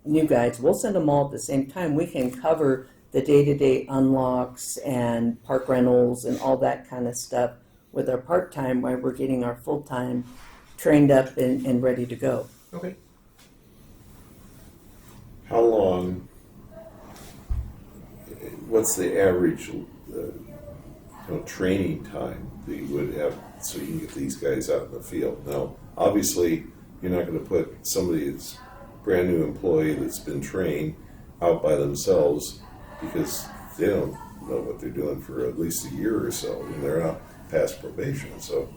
Speaker 2: new guys. We'll send them all at the same time. We can cover the day-to-day unlocks and park rentals and all that kind of stuff with our part-time while we're getting our full-time trained up and ready to go.
Speaker 10: Okay.
Speaker 1: How long, what's the average training time that you would have so you can get these guys out in the field? Now, obviously, you're not going to put somebody that's brand new employee that's been trained out by themselves because they don't know what they're doing for at least a year or so, and they're not past probation. So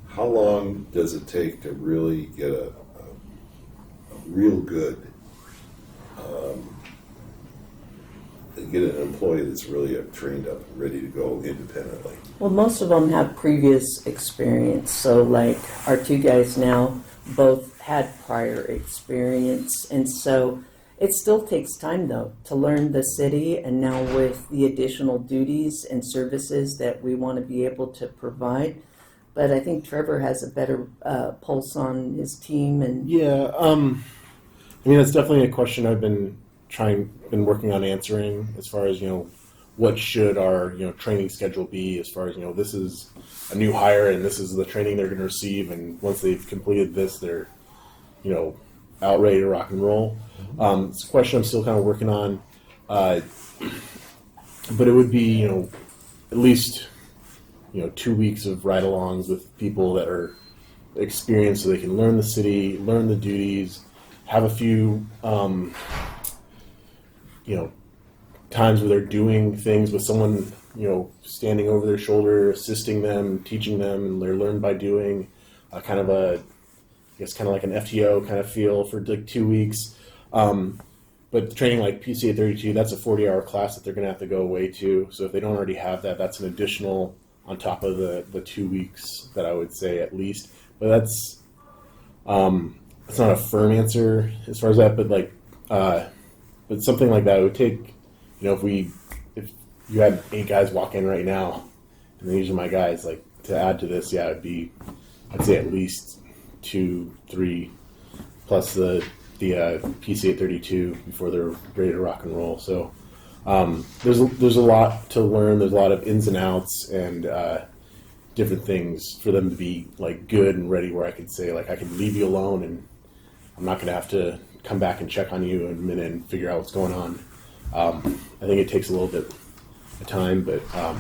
Speaker 1: how long does it take to really get a real good get an employee that's really trained up and ready to go independently?
Speaker 2: Well, most of them have previous experience. So like our 2 guys now both had prior experience. And so it still takes time though to learn the city, and now with the additional duties and services that we want to be able to provide. But I think Trevor has a better pulse on his team. And
Speaker 13: that's definitely a question I've been working on answering as far as, what should our, training schedule be as far as, this is a new hire and this is the training they're going to receive. And once they've completed this, they're, out ready to rock and roll. It's a question I'm still kind of working on. But it would be, at least, 2 weeks of ride-alongs with people that are experienced so they can learn the city, learn the duties, have a few, times where they're doing things with someone, standing over their shoulder, assisting them, teaching them, and they're learned by doing, kind of like an FTO kind of feel for like 2 weeks. But training like PC 832, that's a 40-hour class that they're going to have to go away to. So if they don't already have that, that's an additional on top of the 2 weeks that I would say at least. But that's not a firm answer as far as that, but something like that would take, if you had 8 guys walk in right now, and these are my guys, like to add to this, it'd be, I'd say at least 2, 3, plus the PC 832 before they're ready to rock and roll. So there's a lot to learn. There's a lot of ins and outs and different things for them to be like good and ready. Where I could say like I can leave you alone and I'm not going to have to come back and check on you in a minute and figure out what's going on. I think it takes a little bit of time, but
Speaker 2: I'd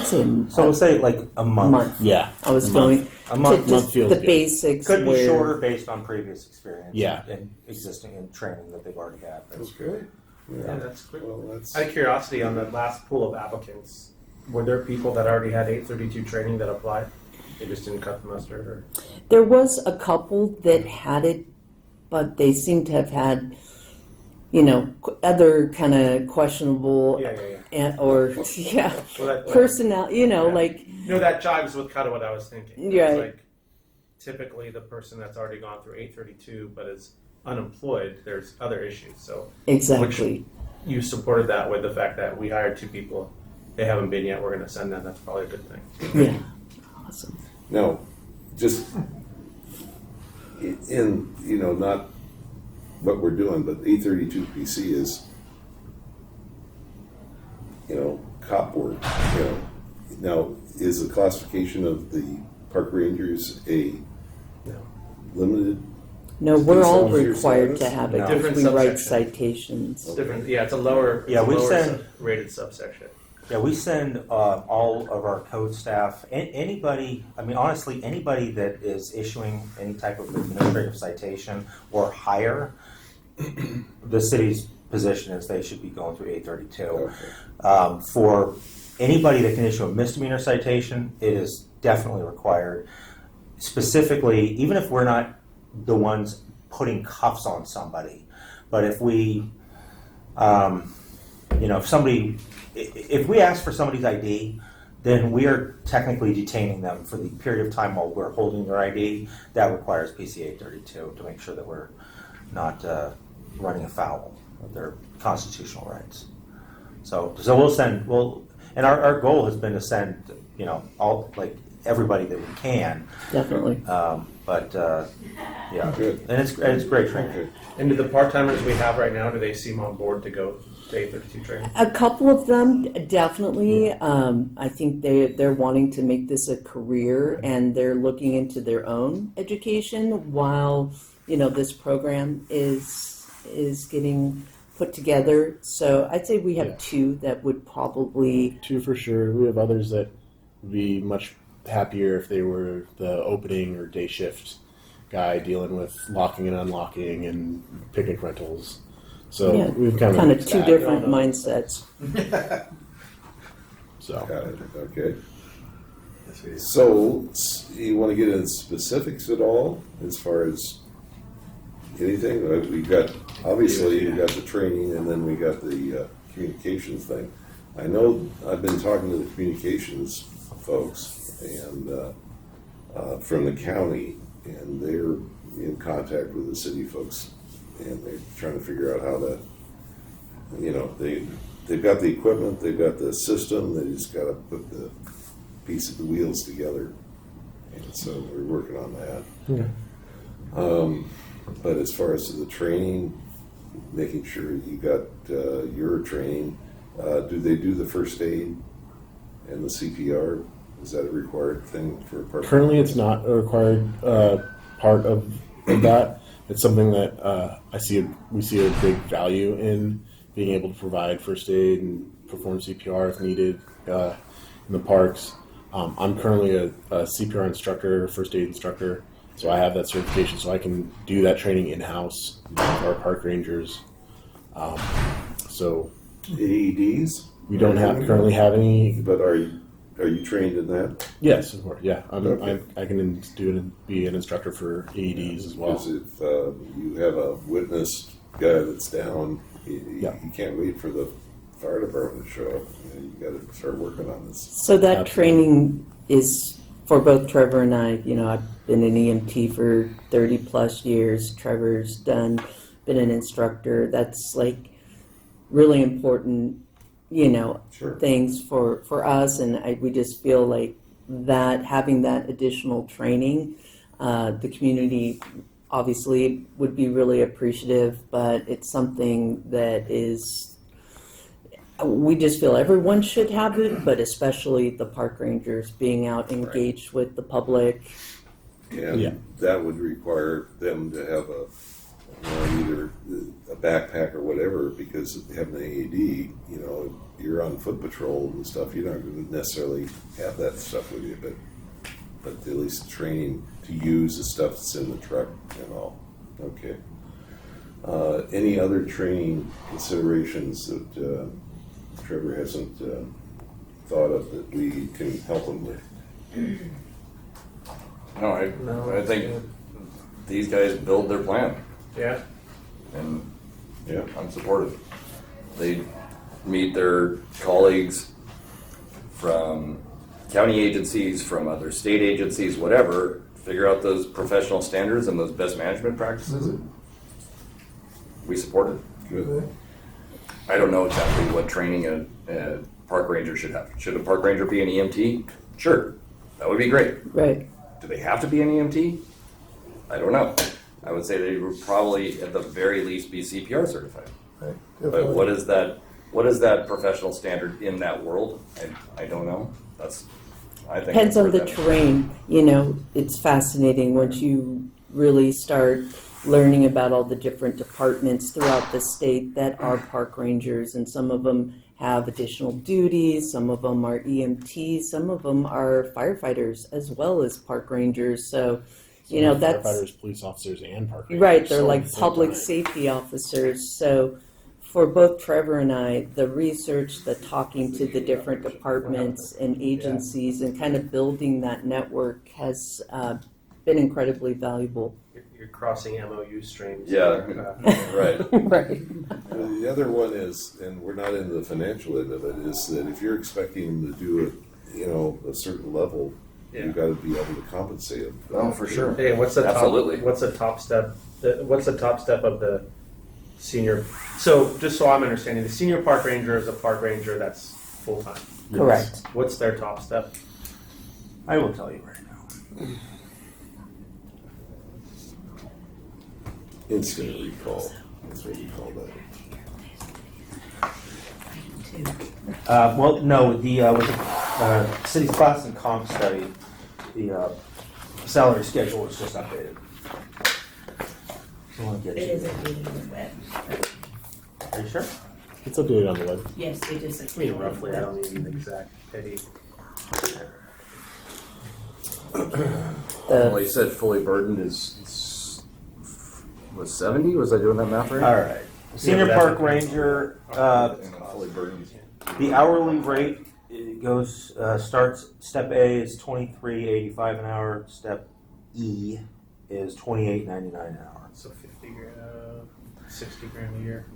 Speaker 2: say
Speaker 8: So we'll say like a month.
Speaker 13: Yeah,
Speaker 2: I was going
Speaker 8: a month.
Speaker 2: to just
Speaker 13: feels
Speaker 2: the
Speaker 13: good.
Speaker 2: basics.
Speaker 8: Could be
Speaker 2: where-
Speaker 8: shorter based on previous experience.
Speaker 13: Yeah.
Speaker 8: And existing and training that they've already had.
Speaker 1: That's great.
Speaker 10: Yeah, that's quick.
Speaker 1: Well, that's
Speaker 10: Out of curiosity, on the last pool of applicants, were there people that already had 832 training that applied? They just didn't cut the mustard, or?
Speaker 2: There was a couple that had it, but they seem to have had, other kind of questionable or
Speaker 10: Well, that,
Speaker 2: personnel. Like
Speaker 10: that jives with kind of what I was thinking.
Speaker 2: Yeah.
Speaker 10: It's like typically the person that's already gone through 832 but is unemployed, there's other issues. So
Speaker 2: exactly.
Speaker 10: you supported that with the fact that we hired 2 people. They haven't been yet. We're going to send them. That's probably a good thing.
Speaker 2: Yeah. Awesome.
Speaker 1: no, just in not what we're doing, but 832 PC is cop work, you know. Now, is the classification of the park rangers a limited?
Speaker 2: No, we're all
Speaker 1: Officer
Speaker 2: required to
Speaker 1: status?
Speaker 2: have it
Speaker 10: No.
Speaker 2: because
Speaker 10: Different
Speaker 2: we write
Speaker 10: subsection.
Speaker 2: citations.
Speaker 10: It's different. Yeah, it's a lower.
Speaker 8: Yeah, we send-
Speaker 10: rated subsection.
Speaker 8: Yeah, we send all of our code staff, anybody, I mean, honestly, anybody that is issuing any type of administrative citation or higher, the city's position is they should be going through 832.
Speaker 1: Okay.
Speaker 8: For anybody that can issue a misdemeanor citation, it is definitely required. Specifically, even if we're not the ones putting cuffs on somebody, but if we, if we ask for somebody's ID, then we are technically detaining them for the period of time while we're holding their ID. That requires PC 832 to make sure that we're not running afoul of their constitutional rights. So and our goal has been to send, everybody that we can.
Speaker 2: Definitely.
Speaker 8: Yeah,
Speaker 1: Good.
Speaker 8: and it's great training.
Speaker 10: And do the part-timers we have right now, do they seem on board to go to 832 training?
Speaker 2: A couple of them definitely. I think they're wanting to make this a career, and they're looking into their own education while this program is getting put together. So I'd say we have two that would probably.
Speaker 13: Two for sure. We have others that would be much happier if they were the opening or day shift guy dealing with locking and unlocking and picnic rentals. So
Speaker 2: Yeah,
Speaker 13: we've kind
Speaker 2: of two different mindsets.
Speaker 13: So
Speaker 1: Got it, okay. So, you want to get into specifics at all as far as anything? We've got, obviously, you've got the training and then we got the communications thing. I know I've been talking to the communications folks and from the county, and they're in contact with the city folks, and they're trying to figure out how to, they've got the equipment, they've got the system, they just got to put the piece of the wheels together, and so we're working on that.
Speaker 13: yeah.
Speaker 1: But as far as the training, making sure you got your training, do they do the first aid and the CPR? Is that a required thing for a park?
Speaker 13: Currently, it's not a required part of that. It's something that we see a big value in being able to provide first aid and perform CPR if needed in the parks. I'm currently a CPR instructor, first aid instructor, so I have that certification, so I can do that training in-house for our park rangers. So
Speaker 1: AEDs?
Speaker 13: we don't currently have any.
Speaker 1: But are you trained in that?
Speaker 13: Yes, of course. Yeah,
Speaker 1: Okay.
Speaker 13: I can be an instructor for AEDs as well.
Speaker 1: Because if you have a witness guy that's down, you can't wait for the fire department to show up. You got to start working on this.
Speaker 2: So that
Speaker 13: Absolutely.
Speaker 2: training is for both Trevor and I. I've been an EMT for 30 plus years. Trevor's been an instructor. That's really important,
Speaker 1: Sure.
Speaker 2: things for us. And we just feel like that having that additional training, the community obviously would be really appreciative, but it's something that we just feel everyone should have it, but especially the park rangers being out engaged with the public.
Speaker 1: And that would require them to have either a backpack or whatever, because having an AED, you're on foot patrol and stuff, you're not going to necessarily have that stuff with you, but at least training to use the stuff that's in the truck and all. Okay. Any other training considerations that Trevor hasn't thought of that we can help him with?
Speaker 12: No, I think these guys build their plan,
Speaker 10: Yeah.
Speaker 12: and
Speaker 1: Yeah.
Speaker 12: I'm supportive. They meet their colleagues from county agencies, from other state agencies, whatever, figure out those professional standards and those best management practices. We support it.
Speaker 1: Good.
Speaker 12: I don't know exactly what training a park ranger should have. Should a park ranger be an EMT? Sure, that would be great.
Speaker 2: Right.
Speaker 12: Do they have to be an EMT? I don't know. I would say they would probably, at the very least, be CPR certified. But what is that What is that professional standard in that world? I don't know. I think
Speaker 2: Depends
Speaker 12: I've
Speaker 2: on
Speaker 12: heard
Speaker 2: the
Speaker 12: that.
Speaker 2: terrain. It's fascinating once you really start learning about all the different departments throughout the state that are park rangers, and some of them have additional duties, some of them are EMTs, some of them are firefighters as well as park rangers. So, that's
Speaker 13: firefighters, police officers, and park rangers.
Speaker 2: right. They're
Speaker 13: So at
Speaker 2: like
Speaker 13: the same
Speaker 2: public
Speaker 13: time.
Speaker 2: safety officers. So, for both Trevor and I, the research, the talking to the different departments and agencies, and kind of building that network has been incredibly valuable.
Speaker 10: You're crossing MOU streams.
Speaker 12: Yeah, right.
Speaker 2: Right.
Speaker 1: The other one is, and we're not into the financial end of it, is that if you're expecting them to do it, a certain level, you've got to be able to compensate them.
Speaker 12: Oh, for sure.
Speaker 10: Hey, what's the
Speaker 12: Absolutely.
Speaker 10: top? What's the top step? What's the top step of the senior? So, just so I'm understanding, the senior park ranger is a park ranger that's full time.
Speaker 2: Correct.
Speaker 10: What's their top step?
Speaker 8: I will tell you right now.
Speaker 1: Instant recall. That's what you call that.
Speaker 8: Well, no, with the city's class and comp study, the salary schedule was just updated. I want to get
Speaker 4: It
Speaker 8: you.
Speaker 4: is updated on the web.
Speaker 8: Are you sure?
Speaker 13: It's updated on the web.
Speaker 4: Yes, it is
Speaker 10: I
Speaker 4: updated.
Speaker 10: mean, roughly. I don't need the exact petty.
Speaker 12: Well, you said fully burdened was 70? Was I doing that math right?
Speaker 8: All right. Senior
Speaker 10: but
Speaker 8: park
Speaker 10: that's-
Speaker 8: ranger,
Speaker 12: Fully burdened.
Speaker 8: the hourly rate goes starts. Step A is $23.85 an hour. Step E is $28.99 an hour.
Speaker 10: So 50 grand, 60 grand a year.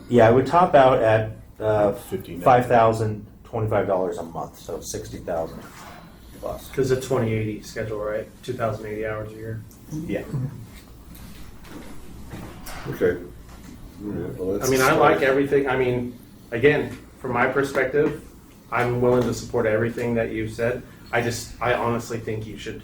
Speaker 8: Yeah, I would top out at
Speaker 13: $15.
Speaker 8: $5,025 a month, so $60,000 plus.
Speaker 10: Because the 2080 schedule, right? 2,080 hours a year.
Speaker 8: Yeah.
Speaker 1: Okay. All right, well,
Speaker 10: I mean, I like everything. I mean, again, from my perspective, I'm willing to support everything that you've said. I honestly think you should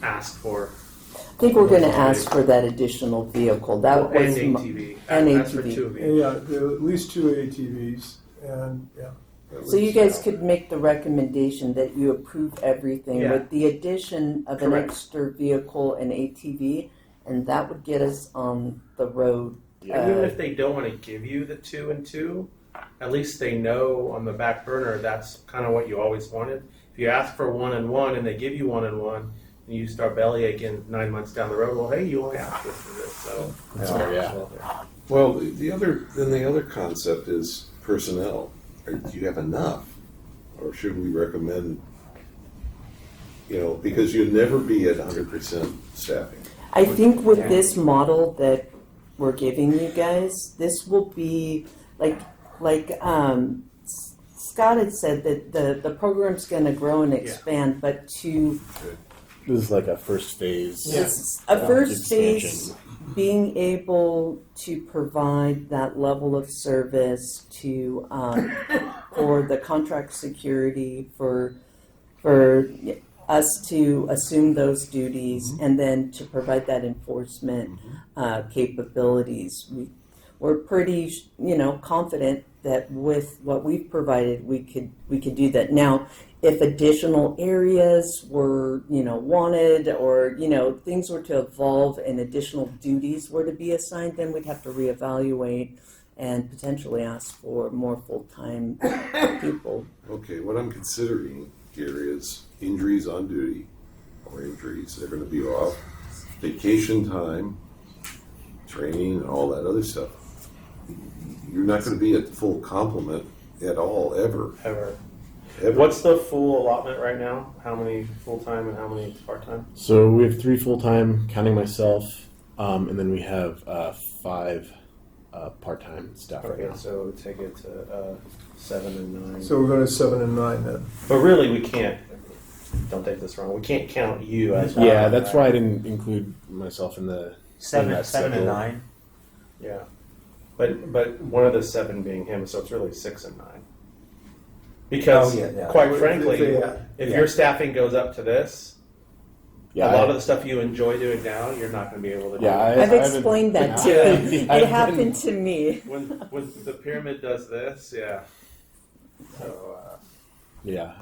Speaker 10: ask for
Speaker 2: I think we're going to ask for that additional vehicle. That
Speaker 10: an
Speaker 2: was
Speaker 10: ATV.
Speaker 2: an
Speaker 10: That's for
Speaker 2: ATV.
Speaker 10: two of you.
Speaker 3: Yeah, at least 2 ATVs, and yeah. that
Speaker 2: So you
Speaker 3: was-
Speaker 2: guys could make the recommendation that you approve everything
Speaker 10: Yeah.
Speaker 2: with the addition of an
Speaker 10: Correct.
Speaker 2: extra vehicle and ATV, and that would get us on the road.
Speaker 10: Even if they don't want to give you the 2 and 2, at least they know on the back burner that's kind of what you always wanted. If you ask for 1 and 1 and they give you 1 and 1, and you start belly aching 9 months down the road, well, hey, you only asked us for this, so.
Speaker 13: Oh, yeah.
Speaker 1: Well, the other concept is personnel. Do you have enough, or should we recommend? Because you'll never be at 100% staffing.
Speaker 2: I think with this model that we're giving you guys, this will be like Scott had said that the program's going to grow and expand, but to
Speaker 13: This is like a first phase.
Speaker 2: it's a first phase,
Speaker 13: expansion.
Speaker 2: being able to provide that level of service to for the contract security for us to assume those duties and then to provide that enforcement capabilities. We're pretty confident that with what we've provided we could do that. Now, if additional areas were wanted, or things were to evolve and additional duties were to be assigned, then we'd have to reevaluate and potentially ask for more full-time people.
Speaker 1: Okay, what I'm considering here is injuries on duty, or injuries they're going to be off, vacation time, training, and all that other stuff. You're not going to be at full complement at all, ever.
Speaker 10: Ever.
Speaker 1: Ever.
Speaker 10: What's the full allotment right now? How many full-time and how many part-time?
Speaker 13: So we have 3 full-time, counting myself, and then we have 5 part-time staff right
Speaker 10: Okay,
Speaker 13: now.
Speaker 10: so take it to 7 and 9.
Speaker 3: So we're going to 7 and 9 then.
Speaker 10: But really, we can't. Don't take this wrong. We can't count you as.
Speaker 13: Yeah, that's why I didn't include myself in the
Speaker 8: Seven
Speaker 13: that
Speaker 8: and
Speaker 13: schedule.
Speaker 8: 9.
Speaker 10: Yeah, but one of the 7 being him, so it's really 6 and 9. Because
Speaker 8: Oh, yeah.
Speaker 10: quite
Speaker 3: If
Speaker 10: frankly,
Speaker 3: they-
Speaker 10: if your staffing goes up to this,
Speaker 13: Yeah,
Speaker 10: a lot of the stuff you enjoy doing now, you're not going to be able to do.
Speaker 2: I've explained that to him. It happened to me.
Speaker 10: When the pyramid does this, yeah. So,
Speaker 13: Yeah,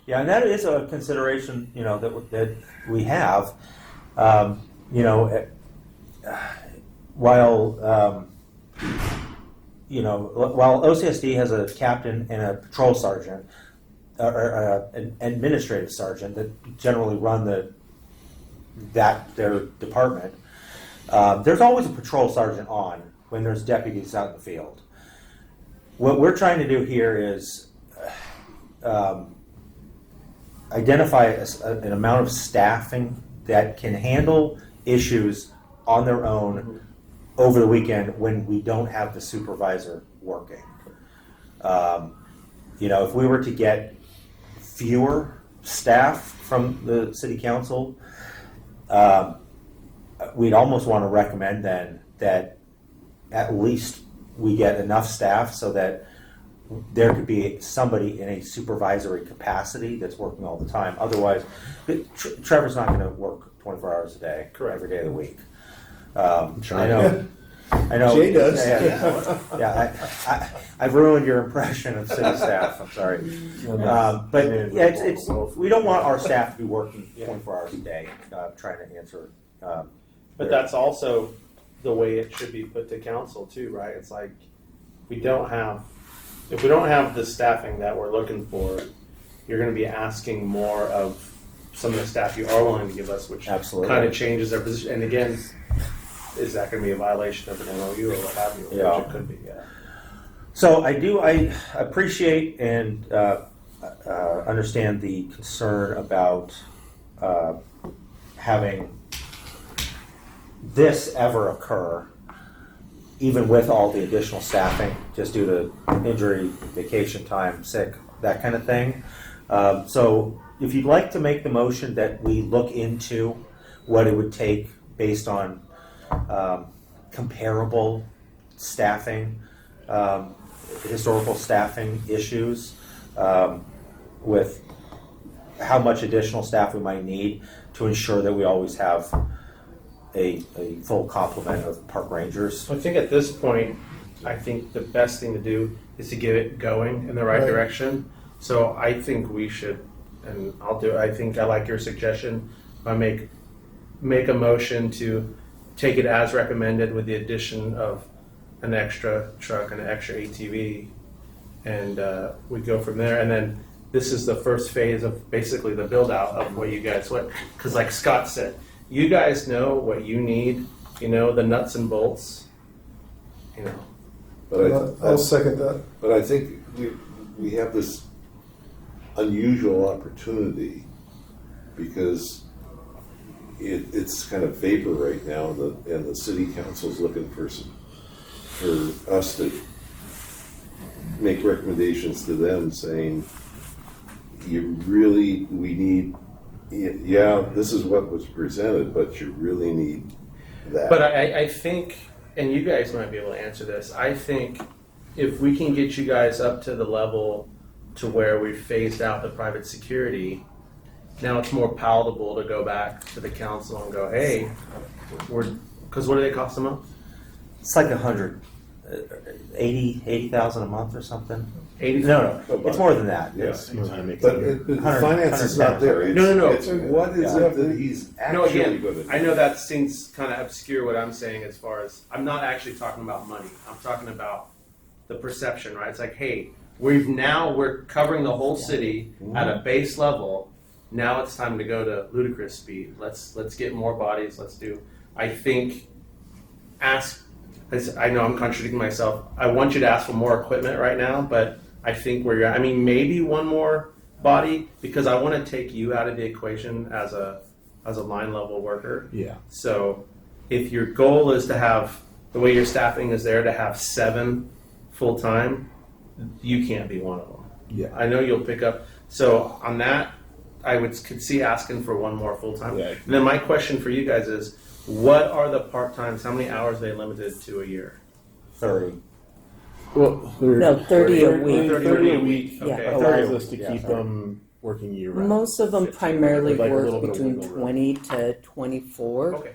Speaker 8: Yeah, and that is a consideration, that we have. While OCSD has a captain and a patrol sergeant, or an administrative sergeant that generally run their department, there's always a patrol sergeant on when there's deputies out in the field. What we're trying to do here is identify an amount of staffing that can handle issues on their own over the weekend when we don't have the supervisor working. If we were to get fewer staff from the city council, we'd almost want to recommend then that at least we get enough staff so that there could be somebody in a supervisory capacity that's working all the time. Otherwise, Trevor's not going to work 24 hours a day, every day of the week. I know.
Speaker 3: Jay does.
Speaker 8: I've ruined your impression of city staff. I'm sorry, but it's we don't want our staff to be working 24 hours a day trying to answer.
Speaker 10: but that's also the way it should be put to council too, right? It's like if we don't have the staffing that we're looking for, you're going to be asking more of some of the staff you are willing to give us, which kind of changes their position. And again, is that going to be a violation of an MOU or what have you?
Speaker 8: Yeah.
Speaker 10: Which it could be, yeah.
Speaker 8: So I appreciate and understand the concern about having this ever occur, even with all the additional staffing, just due to injury, vacation time, sick, that kind of thing. So if you'd like to make the motion that we look into what it would take based on comparable staffing, historical staffing issues, with how much additional staff we might need to ensure that we always have a full complement of park rangers.
Speaker 10: I think at this point, I think the best thing to do is to get it going in the right direction. So I think we should, and I'll do it. I think I like your suggestion. I make a motion to take it as recommended with the addition of an extra truck and an extra ATV, and we go from there. And then this is the first phase of basically the build out of what you guys want. Because like Scott said, you guys know what you need. You know the nuts and bolts. You know.
Speaker 1: But
Speaker 3: I'll second that.
Speaker 1: But I think we have this unusual opportunity because it's kind of vapor right now, and the city council's looking for us to make recommendations to them saying, we need, this is what was presented, but you really need that.
Speaker 10: But I think, and you guys might be able to answer this, I think if we can get you guys up to the level to where we've phased out the private security, now it's more palatable to go back to the council and go, hey, because what do they cost a month?
Speaker 8: It's like 80,000 a month or something.
Speaker 10: 80?
Speaker 8: No, it's more than that.
Speaker 1: Yes.
Speaker 8: It's,
Speaker 1: But the finance is not there.
Speaker 10: No.
Speaker 1: It's what is it that he's actually going to do?
Speaker 10: I know that seems kind of obscure what I'm saying as far as, I'm not actually talking about money. I'm talking about the perception, right? It's like, hey, we're covering the whole city at a base level. Now it's time to go to ludicrous speed. Let's get more bodies. I think, I know I'm contradicting myself. I want you to ask for more equipment right now, but I think maybe one more body, because I want to take you out of the equation as a line level worker.
Speaker 13: Yeah.
Speaker 10: So if your goal is to have, the way your staffing is there, to have 7 full time, you can't be one of them.
Speaker 13: Yeah.
Speaker 10: I know you'll pick up. So on that, I could see asking for one more full time.
Speaker 13: Yeah.
Speaker 10: And then my question for you guys is, what are the part times? How many hours are they limited to a year?
Speaker 8: 30.
Speaker 13: Well,
Speaker 2: No, 30 a week.
Speaker 10: 30 a week.
Speaker 2: Yeah.
Speaker 10: Okay.
Speaker 13: allows us to keep them working year round?
Speaker 2: Most of them
Speaker 13: 15,
Speaker 2: primarily
Speaker 13: like a
Speaker 2: work
Speaker 13: little bit of
Speaker 2: between
Speaker 13: wiggle room.
Speaker 2: 20 to 24.
Speaker 10: Okay.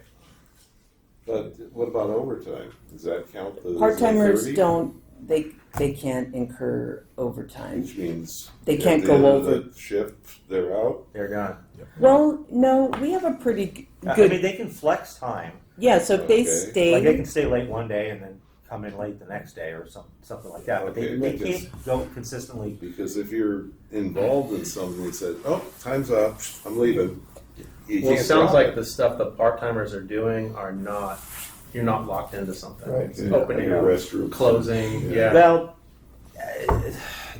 Speaker 1: But what about overtime? Does that count? As
Speaker 2: Part-timers
Speaker 1: 30?
Speaker 2: don't, they can't incur overtime.
Speaker 1: Which means
Speaker 2: They
Speaker 1: at
Speaker 2: can't
Speaker 1: the
Speaker 2: go
Speaker 1: end of
Speaker 2: over.
Speaker 1: the shift, they're out.
Speaker 8: They're gone.
Speaker 2: Well, no, we have a pretty
Speaker 8: I
Speaker 2: good,
Speaker 8: mean, they can flex time.
Speaker 2: yeah, so if they
Speaker 1: Okay.
Speaker 2: stay.
Speaker 8: Like they can stay late one day and then come in late the next day or something like that. But
Speaker 1: Okay,
Speaker 8: they
Speaker 1: because-
Speaker 8: can't go consistently.
Speaker 1: Because if you're involved in something, they said, "Oh, time's up. I'm leaving." You
Speaker 10: Well, it
Speaker 1: can't
Speaker 10: sounds
Speaker 1: drop
Speaker 10: like
Speaker 1: it.
Speaker 10: the stuff the part-timers are doing are not, you're not locked into something.
Speaker 3: Right.
Speaker 10: It's
Speaker 1: Yeah,
Speaker 10: opening,
Speaker 1: like a restroom.
Speaker 10: closing,
Speaker 1: Yeah.
Speaker 10: yeah.
Speaker 8: Well,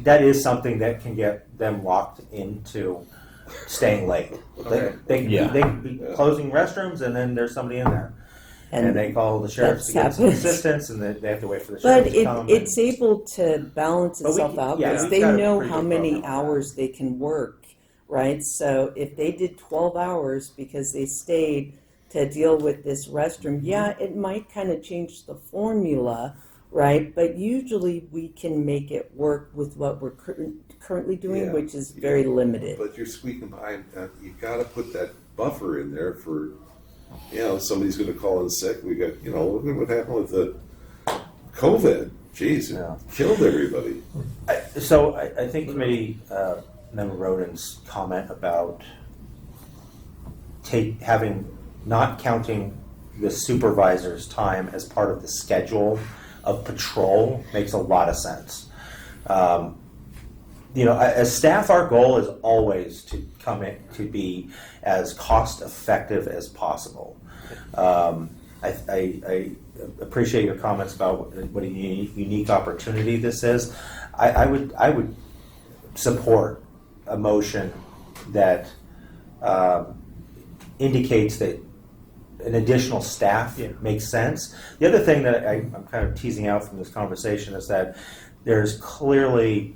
Speaker 8: that is something that can get them locked into staying late.
Speaker 10: Okay.
Speaker 8: They can be
Speaker 1: Yeah.
Speaker 8: closing restrooms and then there's somebody in there. And they call the sheriffs to
Speaker 2: That's
Speaker 8: get some
Speaker 2: happened.
Speaker 8: assistance and they have to wait for the
Speaker 2: But
Speaker 8: sheriff to come.
Speaker 2: it's able to balance
Speaker 8: But we
Speaker 2: itself
Speaker 8: can-
Speaker 2: out
Speaker 8: yeah,
Speaker 2: because
Speaker 8: we've
Speaker 2: they
Speaker 8: got a
Speaker 2: know
Speaker 8: pretty
Speaker 2: how
Speaker 8: good
Speaker 2: many
Speaker 8: program on that.
Speaker 2: hours they can work, right? So if they did 12 hours because they stayed to deal with this restroom, yeah, it might kind of change the formula, right? But usually we can make it work with what we're currently doing,
Speaker 1: Yeah,
Speaker 2: which is very
Speaker 1: yeah.
Speaker 2: limited.
Speaker 1: But you're squeaking by. You got to put that buffer in there for, somebody's going to call in sick. We got, look at what happened with the COVID. Jeez, it killed everybody.
Speaker 8: So I think Committee Member Roden's comment about not counting the supervisor's time as part of the schedule of patrol makes a lot of sense. As staff, our goal is always to come in to be as cost effective as possible. I appreciate your comments about what a unique opportunity this is. I would support a motion that indicates that an additional staff makes sense. The other thing that I'm kind of teasing out from this conversation is that there's clearly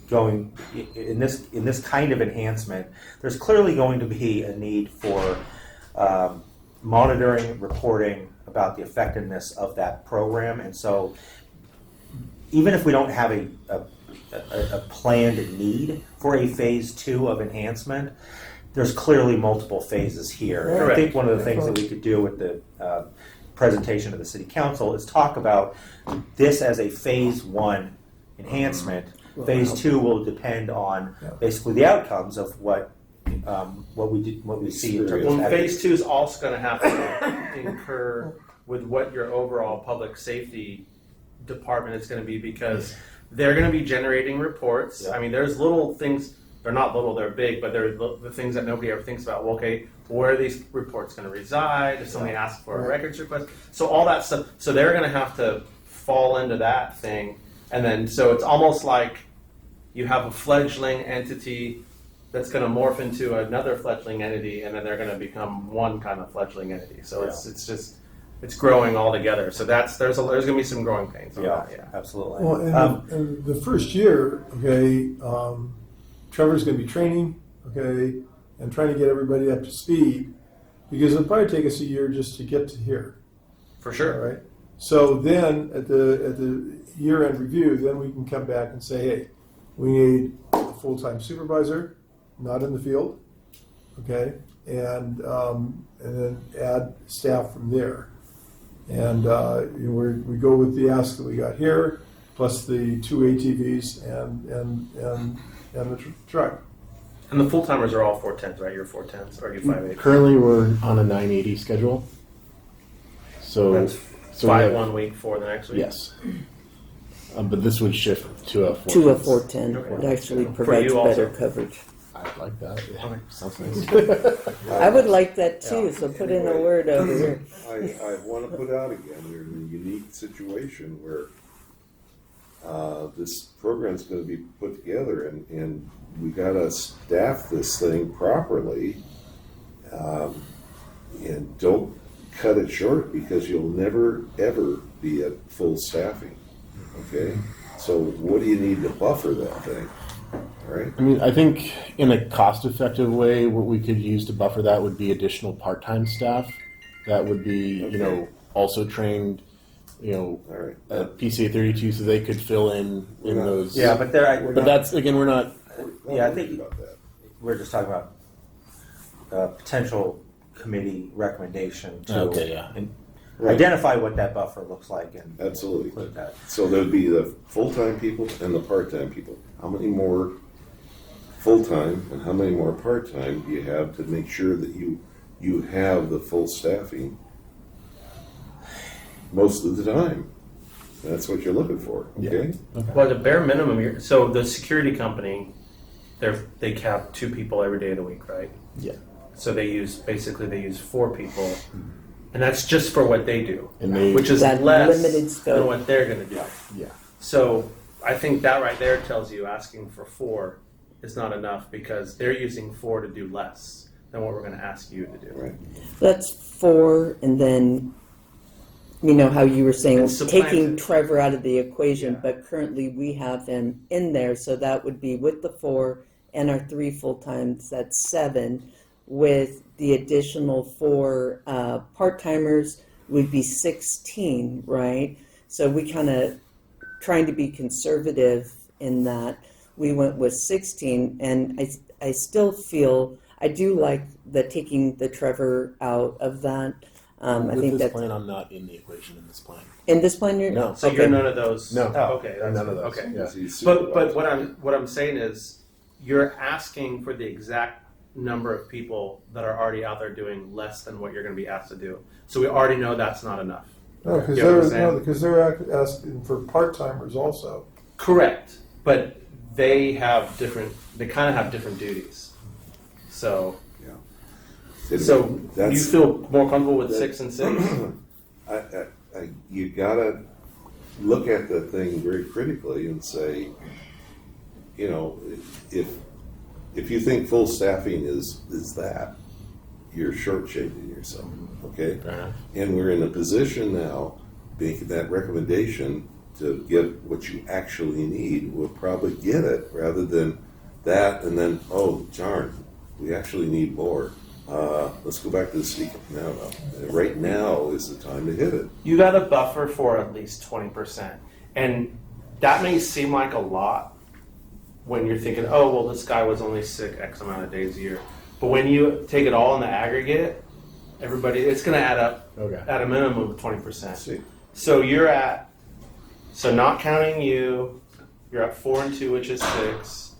Speaker 8: going in this kind of enhancement. There's clearly going to be a need for monitoring, reporting about the effectiveness of that program, and so even if we don't have a planned need for a phase 2 of enhancement, there's clearly multiple phases here. And I think one of the things that we could do with the presentation to the City Council is talk about this as a phase 1 enhancement. Phase 2 will depend on basically the outcomes of what we see in terms of
Speaker 10: Well, phase 2 is also going to have to incur with what your overall public safety department is going to be, because they're going to be generating reports.
Speaker 8: Yeah.
Speaker 10: I mean, there's little things, they're not little, they're big, but they're the things that nobody ever thinks about. Well, okay, where are these reports going to reside? If somebody asks for a records request. So all that stuff, so they're going to have to fall into that thing. And then, so it's almost like you have a fledgling entity that's going to morph into another fledgling entity, and then they're going to become one kind of fledgling entity. So it's growing all together. So there's going to be some growing pains on that. Yeah,
Speaker 8: absolutely.
Speaker 3: Well, and the first year, Trevor's going to be training, and trying to get everybody up to speed, because it'll probably take us a year just to get to here.
Speaker 10: For sure.
Speaker 3: All right. So then at the year-end review, then we can come back and say, hey, we need a full-time supervisor, not in the field, and then add staff from there. And we go with the ask that we got here, plus the 2 ATVs and the truck.
Speaker 10: And the full timers are all 410s, right? You're 410s, or are you 5.8?
Speaker 13: Currently, we're on a 980 schedule. So
Speaker 10: That's
Speaker 13: so
Speaker 10: 5
Speaker 13: we have-
Speaker 10: 1 week, 4 the next week.
Speaker 13: Yes. But this would shift to a 410.
Speaker 2: To a 410.
Speaker 10: Okay.
Speaker 2: It actually
Speaker 10: For
Speaker 2: provides
Speaker 10: you also?
Speaker 2: better coverage.
Speaker 13: I like that. Yeah.
Speaker 10: Okay.
Speaker 13: Sounds nice.
Speaker 2: I would like that too, so put in a word over here.
Speaker 1: I want to put out again, we're in a unique situation where this program's going to be put together, and we got to staff this thing properly, and don't cut it short, because you'll never ever be at full staffing. Okay, so what do you need to buffer that thing? All right.
Speaker 13: I mean, I think in a cost-effective way, what we could use to buffer that would be additional part-time staff that would be, also trained,
Speaker 1: All right.
Speaker 13: at PCA 32, so they could fill in those.
Speaker 8: Yeah, but
Speaker 13: But that's again, we're not.
Speaker 8: Yeah, I think
Speaker 1: about that.
Speaker 8: we're just talking about potential committee recommendation to
Speaker 13: Okay, yeah.
Speaker 1: Right.
Speaker 8: identify what that buffer looks like and
Speaker 1: Absolutely.
Speaker 8: include that.
Speaker 1: So there'd be the full-time people and the part-time people. How many more full-time and how many more part-time do you have to make sure that you have the full staffing most of the time? That's what you're looking for, okay?
Speaker 10: Well, the bare minimum, so the security company, they cap 2 people every day of the week, right?
Speaker 13: Yeah.
Speaker 10: So they use 4 people, and that's just for what they do,
Speaker 13: And they,
Speaker 10: which is
Speaker 2: That
Speaker 10: less
Speaker 2: limited scope.
Speaker 10: than what they're going to do.
Speaker 13: yeah.
Speaker 10: So I think that right there tells you asking for 4 is not enough because they're using 4 to do less than what we're going to ask you to do.
Speaker 1: Right.
Speaker 2: That's 4, and then, you know, how you were saying,
Speaker 10: And supplant
Speaker 2: taking
Speaker 10: it.
Speaker 2: Trevor out of the equation,
Speaker 10: Yeah.
Speaker 2: but currently we have him in there, so that would be with the 4 and our 3 full-times, that's 7. With the additional 4 part-timers would be 16, right? So we kind of trying to be conservative in that. We went with 16, and I still feel, I do like the taking the Trevor out of that. I
Speaker 13: With
Speaker 2: think
Speaker 13: this
Speaker 2: that
Speaker 13: plan, I'm not in the equation in this plan.
Speaker 2: in this plan, you're
Speaker 13: No.
Speaker 10: So you're none of those.
Speaker 13: No.
Speaker 10: Oh, okay. That's
Speaker 13: None of those.
Speaker 10: Okay.
Speaker 13: Yeah.
Speaker 1: He's
Speaker 10: But
Speaker 1: supervised.
Speaker 10: what I'm saying is, you're asking for the exact number of people that are already out there doing less than what you're going to be asked to do. So we already know that's not enough.
Speaker 3: No, because
Speaker 10: You know what I'm saying?
Speaker 3: they're asking for part-timers also.
Speaker 10: Correct, but they have different. They kind of have different duties. So so you
Speaker 1: That's-
Speaker 10: feel more comfortable with
Speaker 1: that-
Speaker 10: 6 and 6?
Speaker 1: You gotta look at the thing very critically and say, you know, if you think full staffing is that, you're shortchanging yourself, okay?
Speaker 13: Fair enough.
Speaker 1: And we're in a position now, making that recommendation to get what you actually need, we'll probably get it, rather than that and then, oh, darn, we actually need more. Let's go back to the city. No. Right now is the time to hit it.
Speaker 10: You got a buffer for at least 20%, and that may seem like a lot when you're thinking, oh, well, this guy was only sick X amount of days a year. But when you take it all in the aggregate, everybody, it's going to add up
Speaker 13: Okay.
Speaker 10: at a minimum of 20%.
Speaker 1: See,
Speaker 10: So you're at, so not counting you, you're at 4 and 2, which is 6.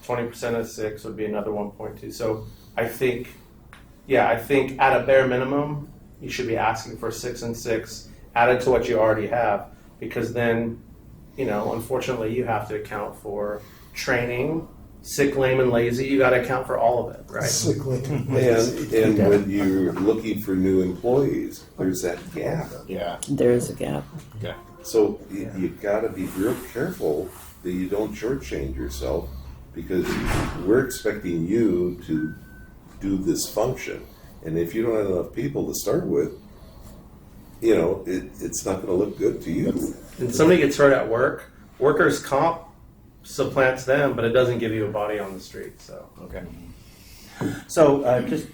Speaker 10: 20% of 6 would be another 1.2. So I think at a bare minimum, you should be asking for 6 and 6 added to what you already have, because then, you know, unfortunately, you have to account for training, sick, lame, and lazy. You got to account for all of it, right?
Speaker 3: Sickly.
Speaker 1: and when you're looking for new employees, there's that gap.
Speaker 13: Yeah.
Speaker 2: there is a gap.
Speaker 13: Okay.
Speaker 1: So you gotta be real careful that you don't shortchange yourself, because we're expecting you to do this function. And if you don't have enough people to start with, you know, it's not gonna look good to you.
Speaker 10: And somebody gets hurt at work, workers' comp supplants them, but it doesn't give you a body on the street. So
Speaker 8: Okay. So just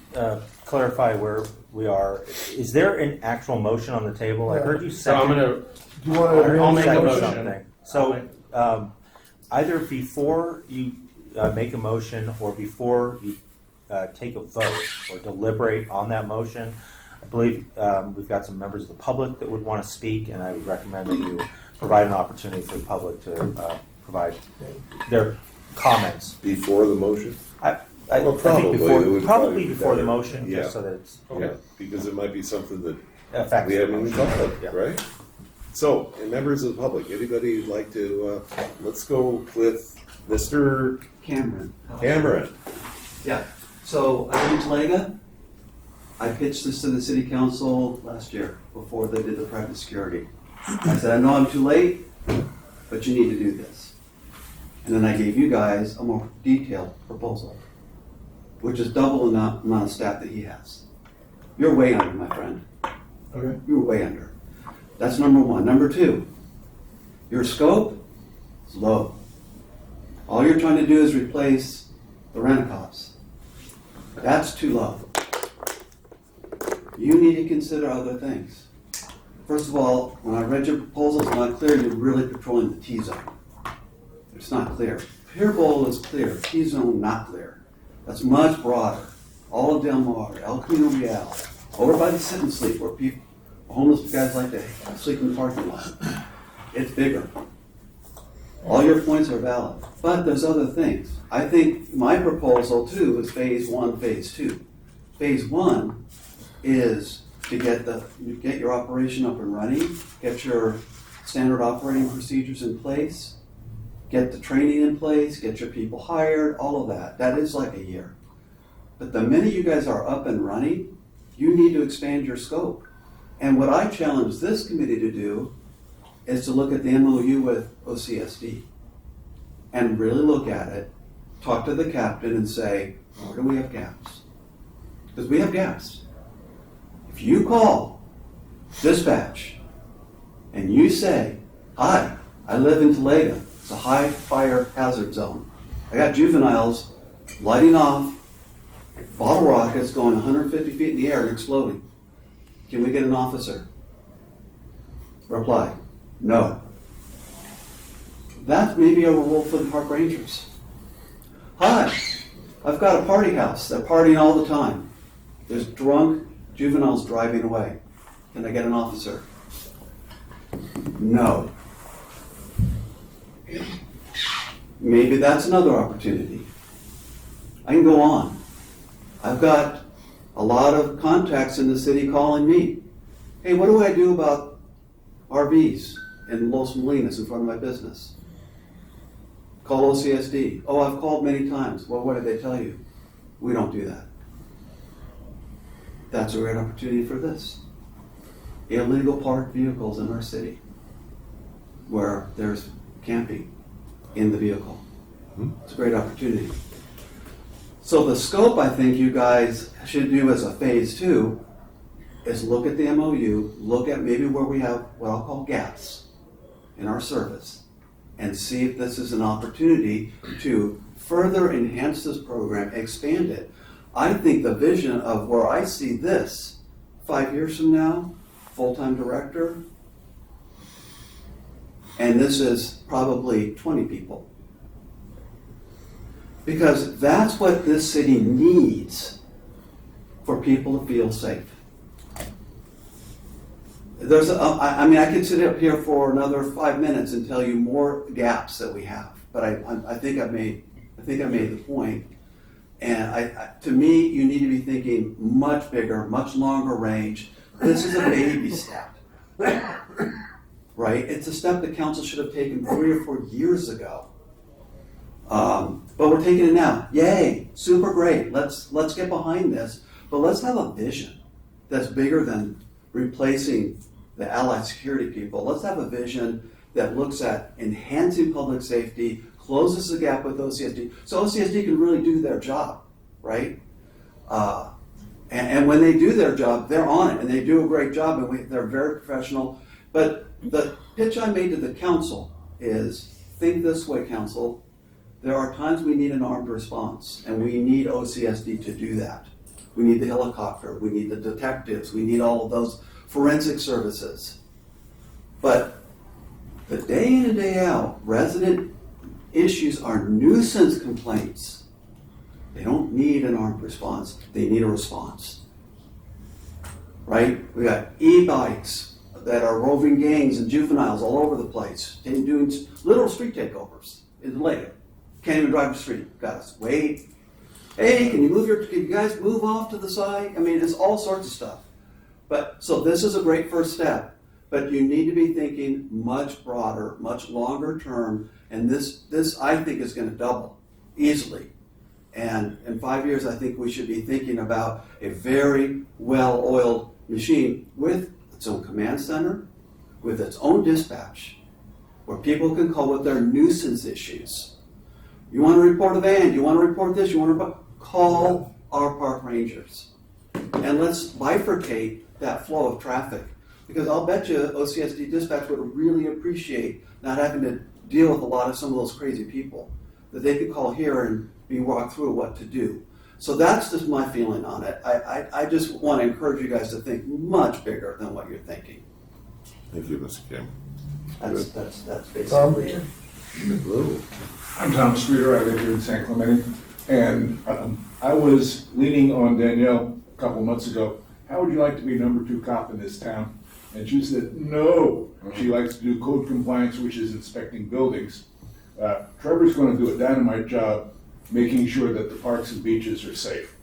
Speaker 8: clarify where we are. Is there an actual motion on the table? I heard you
Speaker 10: so I'm
Speaker 8: second.
Speaker 10: gonna.
Speaker 3: Do you want to?
Speaker 10: I'll make a
Speaker 8: second
Speaker 10: motion.
Speaker 8: something. So either before you make a motion or before you take a vote or deliberate on that motion, I believe we've got some members of the public that would want to speak, and I would recommend that you provide an opportunity for the public to provide their comments.
Speaker 1: Before the motion?
Speaker 8: I
Speaker 1: Well,
Speaker 8: think
Speaker 1: probably. It
Speaker 8: before,
Speaker 1: would
Speaker 8: probably
Speaker 1: probably be
Speaker 8: before the
Speaker 1: better.
Speaker 8: motion,
Speaker 1: Yeah.
Speaker 8: just so that it's
Speaker 10: Okay.
Speaker 1: Yeah, because it might be something that
Speaker 8: affects
Speaker 1: we
Speaker 8: the
Speaker 1: haven't even
Speaker 8: motion.
Speaker 1: thought of,
Speaker 8: Yeah.
Speaker 1: right? So, and members of the public, anybody who'd like to, let's go with Mr.
Speaker 14: Cameron.
Speaker 1: Cameron.
Speaker 14: Yeah. So I'm in Talega. I pitched this to the city council last year before they did the private security. I said, I know I'm too late, but you need to do this. And then I gave you guys a more detailed proposal, which is double the amount of staff that he has. You're way under, my friend.
Speaker 3: Okay.
Speaker 14: You're way under. That's number one. Number two, your scope is low. All you're trying to do is replace the rent-a-cops. That's too low. You need to consider other things. First of all, when I read your proposal, it's not clear you're really patrolling the T-zone. It's not clear. Pier Bowl is clear, T-zone not clear. That's much broader. All of Del Mar, El Camino Real, over by the sit and sleep where people, homeless guys like to sleep in the parking lot. It's bigger. All your points are valid, but there's other things. I think my proposal too is phase 1, phase 2. Phase 1 is to get your operation up and running, get your standard operating procedures in place, get the training in place, get your people hired, all of that. That is like a year. But the minute you guys are up and running, you need to expand your scope. And what I challenge this committee to do is to look at the MOU with OCSD and really look at it, talk to the captain and say, where do we have gaps? Because we have gaps. If you call dispatch and you say, hi, I live in Toledo, it's a high fire hazard zone. I got juveniles lighting off bottle rockets going 150 feet in the air and exploding. Can we get an officer? Reply, no. That's maybe a role for the park rangers. Hi, I've got a party house. They're partying all the time. There's drunk juveniles driving away. Can I get an officer? No. Maybe that's another opportunity. I can go on. I've got a lot of contacts in the city calling me. Hey, what do I do about RVs in Los Molinos in front of my business? Call OCSD. Oh, I've called many times. Well, what did they tell you? We don't do that. That's a great opportunity for this. Illegal parked vehicles in our city where there's camping in the vehicle. It's a great opportunity. So the scope I think you guys should do as a phase 2 is look at the MOU, look at maybe where we have what I'll call gaps in our service, and see if this is an opportunity to further enhance this program, expand it. I think the vision of where I see this 5 years from now, full-time director, and this is probably 20 people. Because that's what this city needs for people to feel safe. I could sit up here for another 5 minutes and tell you more gaps that we have, but I think I made the point. And to me, you need to be thinking much bigger, much longer range. This is a baby step, right? It's a step the council should have taken 3 or 4 years ago. But we're taking it now. Yay, super great. Let's get behind this. But let's have a vision that's bigger than replacing the allied security people. Let's have a vision that looks at enhancing public safety, closes the gap with OCSD, so OCSD can really do their job, right? And when they do their job, they're on it, and they do a great job, and they're very professional. But the pitch I made to the council is, think this way, council. There are times we need an armed response, and we need OCSD to do that. We need the helicopter, we need the detectives, we need all of those forensic services. But the day in and day out, resident issues are nuisance complaints. They don't need an armed response, they need a response. Right? We got e-bikes that are roving gangs and juveniles all over the place, doing literal street takeovers in Toledo. Can't even drive the street. Got us. Wait. Hey, can you guys move off to the side? I mean, it's all sorts of stuff. But so this is a great first step, but you need to be thinking much broader, much longer term, and this I think is going to double easily. And in 5 years, I think we should be thinking about a very well-oiled machine with its own command center, with its own dispatch, where people can call with their nuisance issues. You want to report a van, you want to report this, you want to call our park rangers. And let's bifurcate that flow of traffic. Because I'll bet you OCSD dispatch would really appreciate not having to deal with some of those crazy people. That they could call here and be walked through what to do. So that's just my feeling on it. I just want to encourage you guys to think much bigger than what you're thinking.
Speaker 1: Thank you, Mr. Kim.
Speaker 14: That's basically it.
Speaker 1: Hello.
Speaker 15: I'm Tom Streeter. I live here in San Clemente.
Speaker 3: And I was leaning on Danielle a couple months ago. How would you like to be number 2 cop in this town? And she said, no. She likes to do code compliance, which is inspecting buildings. Trevor's going to do a dynamite job making sure that the parks and beaches are safe.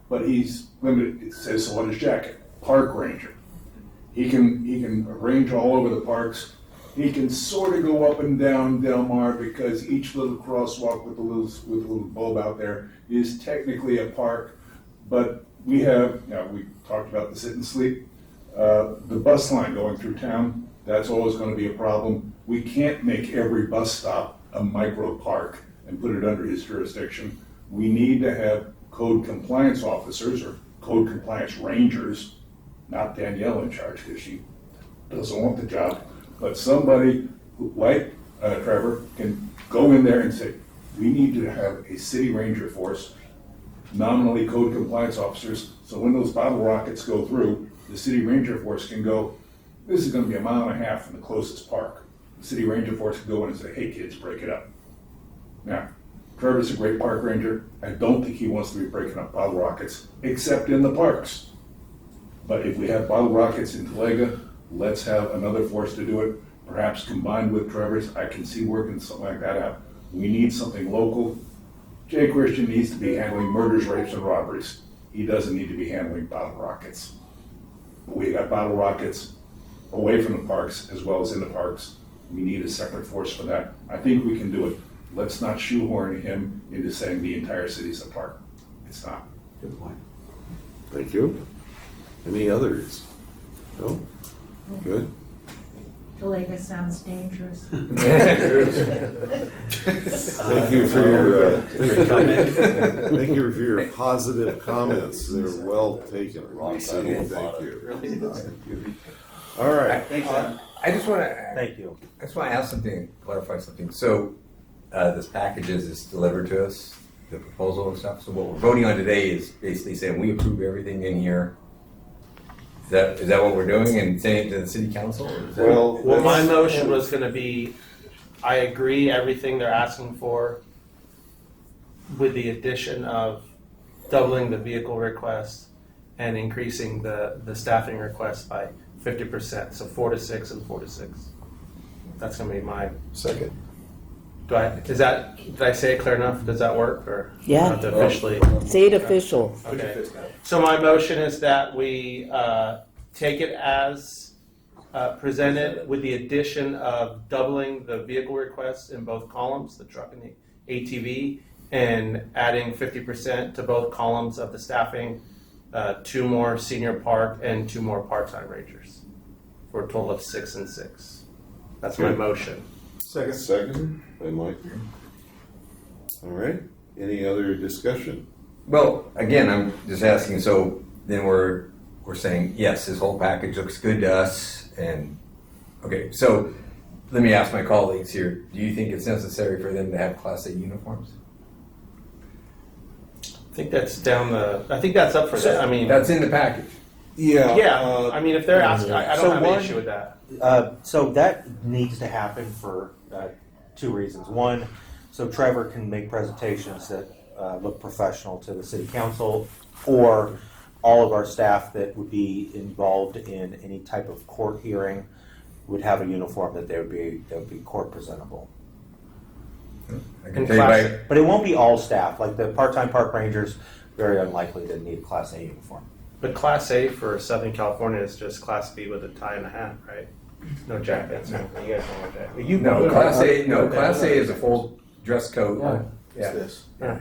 Speaker 3: But he's limited, it says so on his jacket, park ranger. He can arrange all over the parks. He can sort of go up and down Del Mar because each little crosswalk with a little bulb out there is technically a park. But we have, we talked about the sit and sleep. The bus line going through town, that's always going to be a problem. We can't make every bus stop a micro park and put it under his jurisdiction. We need to have code compliance officers or code compliance rangers, not Danielle in charge because she doesn't want the job, but somebody like Trevor can go in there and say, we need to have a city ranger force, nominally code compliance officers, so when those bottle rockets go through, the city ranger force can go, this is going to be 1.5 miles from the closest park. The city ranger force can go in and say, hey kids, break it up. Now, Trevor's a great park ranger. I don't think he wants to be breaking up bottle rockets, except in the parks. But if we have bottle rockets in Talega, let's have another force to do it, perhaps combined with Trevor's. I can see working something like that out. We need something local. Jay Christian needs to be handling murders, rapes, and robberies. He doesn't need to be handling bottle rockets. We got bottle rockets away from the parks as well as in the parks. We need a separate force for that. I think we can do it. Let's not shoehorn him into saying the entire city's a park. It's not.
Speaker 14: Good point.
Speaker 1: Thank you. Any others? No? Good.
Speaker 4: Talega sounds dangerous.
Speaker 1: Thank you for your thank you for your positive comments. They're well taken. Thank you. All right.
Speaker 14: Thanks, Sam.
Speaker 9: I just want to.
Speaker 8: Thank you.
Speaker 9: I just want to ask something, clarify something. So, this package is delivered to us, the proposal and stuff. So what we're voting on today is basically saying we approve everything in here. Is that what we're doing and sending it to the city council?
Speaker 10: Well, my motion was going to be, I agree everything they're asking for, with the addition of doubling the vehicle request and increasing the staffing request by 50%. So 4 to 6 and 4 to 6. That's going to be my
Speaker 13: Second.
Speaker 10: Did I say it clear enough? Does that work, or
Speaker 2: Yeah.
Speaker 10: not to officially?
Speaker 2: Say it official.
Speaker 10: Okay. So my motion is that we take it as presented with the addition of doubling the vehicle requests in both columns, the truck and the ATV, and adding 50% to both columns of the staffing, 2 more senior park and 2 more part-time rangers, for a total of 6 and 6. That's my motion.
Speaker 1: Second by Mike. All right. Any other discussion?
Speaker 9: Well, again, I'm just asking. So then we're saying yes, this whole package looks good to us, and okay. So let me ask my colleagues here: do you think it's necessary for them to have Class A uniforms?
Speaker 10: I think that's I think that's up for them. I mean,
Speaker 9: that's in the package.
Speaker 1: Yeah.
Speaker 10: Yeah. I mean, if they're asking, I don't have an issue with that.
Speaker 8: So that needs to happen for 2 reasons. One, so Trevor can make presentations that look professional to the city council, or all of our staff that would be involved in any type of court hearing would have a uniform that would be court presentable.
Speaker 9: I can tell you
Speaker 8: But it won't be all staff. Like the part-time park rangers, very unlikely to need a Class A uniform.
Speaker 10: But Class A for Southern California is just Class B with a tie and a hat, right? No jackets. No. You guys don't want that.
Speaker 9: No, Class A. No, Class A is a full dress code.
Speaker 13: It's this.
Speaker 10: Yeah.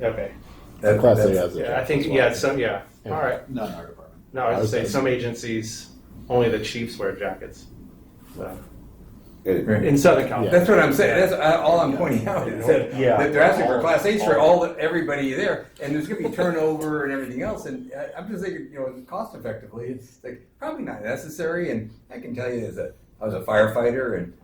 Speaker 10: Okay.
Speaker 13: Class A has a
Speaker 10: Yeah, I
Speaker 13: jacket
Speaker 10: think
Speaker 13: as well.
Speaker 10: Some. Yeah. All right.
Speaker 11: Not in our department.
Speaker 10: No, I was going to say some agencies only the chiefs wear jackets. So. In Southern California.
Speaker 9: That's what I'm saying. That's all I'm pointing out. Is that they're asking for Class A's for everybody there, and there's going to be turnover and everything else. And I'm just thinking, cost effectively, it's like probably not necessary. And I can tell you, I was a firefighter, and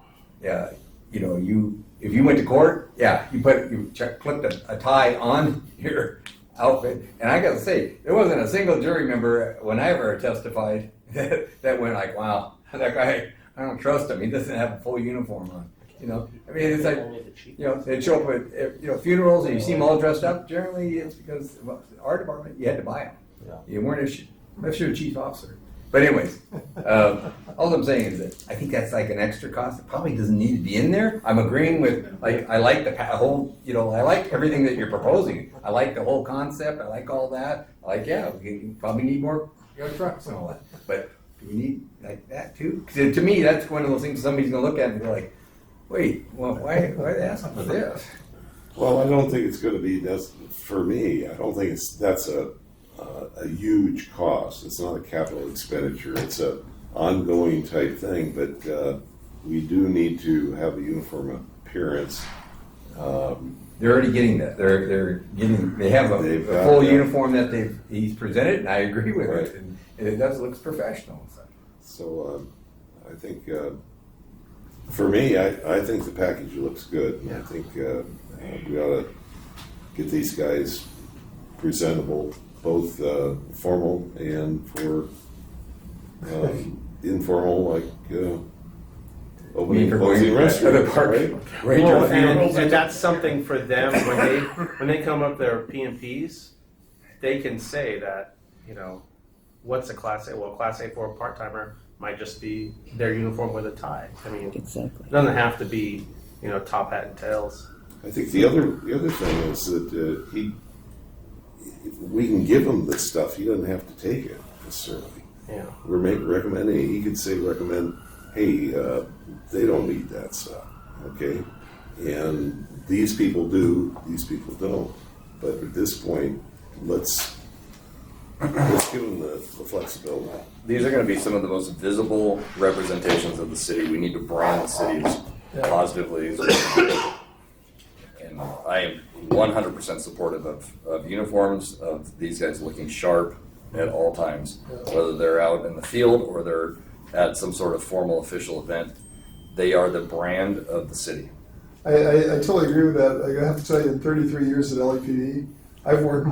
Speaker 9: if you went to court, you clipped a tie on your outfit, and I got to say, there wasn't a single jury member when I ever testified that went like, wow, that guy. I don't trust him. He doesn't have a full uniform on. You know, I mean, it's like, you know, they'd show up at, you know, funerals and you see them all dressed up. Generally, it's because our department, you had to buy them.
Speaker 8: Yeah.
Speaker 9: You weren't unless you're a chief officer. But anyways, all I'm saying is that I think that's like an extra cost. It probably doesn't need to be in there. I'm agreeing with, like, I like the whole, you know, I like everything that you're proposing. I like the whole concept. I like all that. I like, yeah, we probably need more, you know, trucks and all that. But do we need like that too? Because to me, that's one of those things somebody's gonna look at and be like, wait, well, why are they asking for this?
Speaker 1: Well, I don't think it's gonna be, for me, I don't think that's a huge cost. It's not a capital expenditure. It's a ongoing type thing, but we do need to have a uniform appearance.
Speaker 9: They're already getting that. They have a full uniform that he's presented, and I agree with it. And it does looks professional.
Speaker 1: So I think for me, I think the package looks good. And I think we ought to get these guys presentable, both formal and for informal, like opening and closing restaurants. Right?
Speaker 10: Well, and that's something for them when they come up their P&Ps, they can say that, you know, what's a Class A? Well, Class A for a part-timer might just be their uniform with a tie. I mean,
Speaker 2: Exactly.
Speaker 10: it doesn't have to be, you know, top hat and tails.
Speaker 1: I think the other thing is that we can give him this stuff. He doesn't have to take it necessarily.
Speaker 10: Yeah.
Speaker 1: We're recommending. He could recommend, hey, they don't need that stuff, okay? And these people do, these people don't. But at this point, let's give them the flexibility.
Speaker 12: These are going to be some of the most visible representations of the city. We need to brand the cities positively. And I am 100% supportive of uniforms, of these guys looking sharp at all times, whether they're out in the field or they're at some sort of formal official event. They are the brand of the city.
Speaker 3: I totally agree with that. I have to tell you, in 33 years at LAPD, I've worn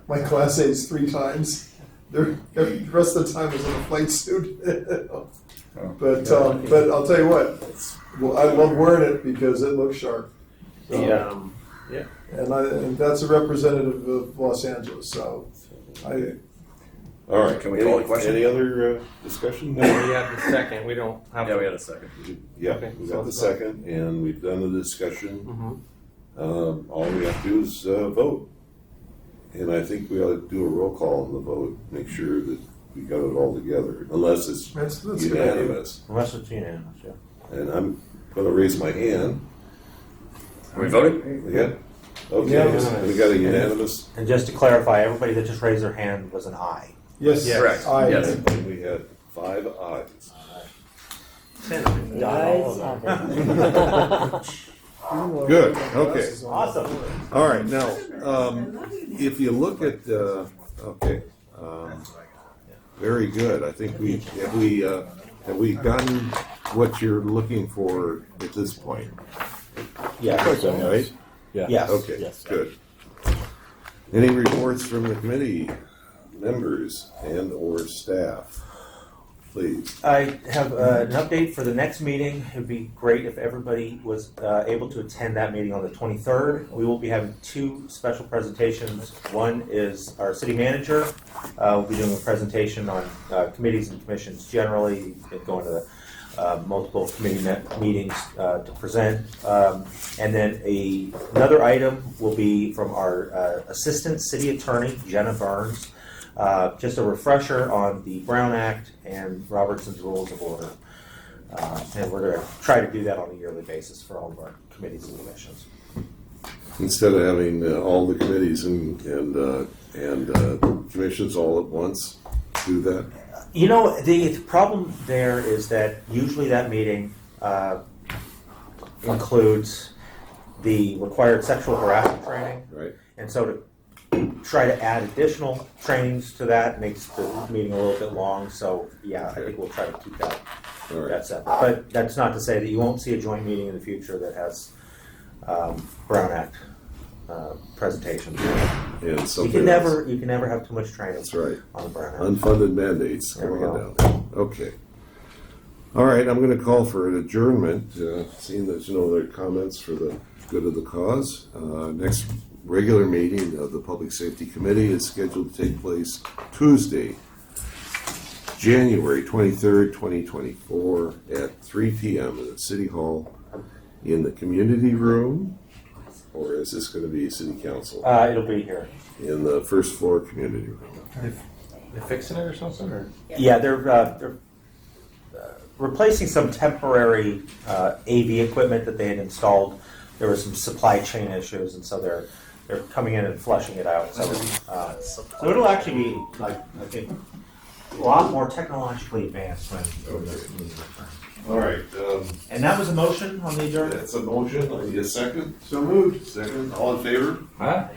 Speaker 3: my Class A's 3 times. The rest of the time was in a flight suit. But I'll tell you what, I love wearing it because it looks sharp.
Speaker 10: Yeah.
Speaker 3: And that's a representative of Los Angeles. So
Speaker 1: All right.
Speaker 12: Can we call a question?
Speaker 1: Any other discussion?
Speaker 10: We had the second. We don't have.
Speaker 12: Yeah, we had a second.
Speaker 1: Yeah,
Speaker 10: Okay,
Speaker 1: we
Speaker 10: so
Speaker 1: got the
Speaker 10: it's not-
Speaker 1: second, and we've done the discussion.
Speaker 10: Mhm.
Speaker 1: All we have to do is vote. And I think we ought to do a roll call on the vote, make sure that we got it all together, unless it's
Speaker 3: that's a good
Speaker 1: unanimous.
Speaker 8: Unless it's unanimous, yeah.
Speaker 1: And I'm gonna raise my hand.
Speaker 12: Are we voting?
Speaker 1: Yeah? Okay,
Speaker 3: Unanimous.
Speaker 1: we got a unanimous.
Speaker 8: And just to clarify, everybody that just raised their hand was an aye.
Speaker 3: Yes.
Speaker 12: Correct.
Speaker 3: Aye.
Speaker 12: Yes.
Speaker 1: And we had 5 ayes.
Speaker 2: Guys,
Speaker 1: Good, okay.
Speaker 8: Awesome.
Speaker 1: All right, now, if you look at, very good. I think have we gotten what you're looking for at this point?
Speaker 8: Yeah.
Speaker 1: Right?
Speaker 13: Yeah.
Speaker 8: Yes.
Speaker 1: Okay,
Speaker 13: Yes.
Speaker 1: good. Any reports from the committee members and or staff? Please.
Speaker 8: I have an update for the next meeting. It'd be great if everybody was able to attend that meeting on the 23rd. We will be having 2 special presentations. One is our city manager. We'll be doing a presentation on committees and commissions generally, going to multiple committee meetings to present. And then another item will be from our assistant city attorney, Jenna Burns. Just a refresher on the Brown Act and Robertson's Rules of Order. And we're going to try to do that on a yearly basis for all of our committees and commissions.
Speaker 1: Instead of having all the committees and commissions all at once, do that.
Speaker 8: You know, the problem there is that usually that meeting includes the required sexual harassment training.
Speaker 1: Right.
Speaker 8: And so to try to add additional trainings to that makes the meeting a little bit long. So yeah, I think we'll try to keep that separate. But that's not to say that you won't see a joint meeting in the future that has Brown Act presentations.
Speaker 1: And
Speaker 8: you can never have too much training.
Speaker 1: That's right.
Speaker 8: On the Brown Act.
Speaker 1: Unfunded mandates
Speaker 8: There we
Speaker 1: going
Speaker 8: go.
Speaker 1: down. Okay. All right, I'm going to call for an adjournment, seeing there's no other comments for the good of the cause. Next regular meeting of the Public Safety Committee is scheduled to take place Tuesday, January 23rd, 2024 at 3 p.m. in the City Hall in the community room, or is this going to be City Council?
Speaker 8: It'll be here.
Speaker 1: In the first floor community room.
Speaker 10: They fixing it or something? Or?
Speaker 8: Yeah, they're replacing some temporary AV equipment that they had installed. There were some supply chain issues, and so they're coming in and flushing it out. So it'll actually be like I think a lot more technologically advanced when this meeting returns.
Speaker 1: All right.
Speaker 8: And that was a motion on the adjournment?
Speaker 1: That's a motion. I need a second.
Speaker 3: So moved.
Speaker 1: Second. All in favor?
Speaker 9: Huh?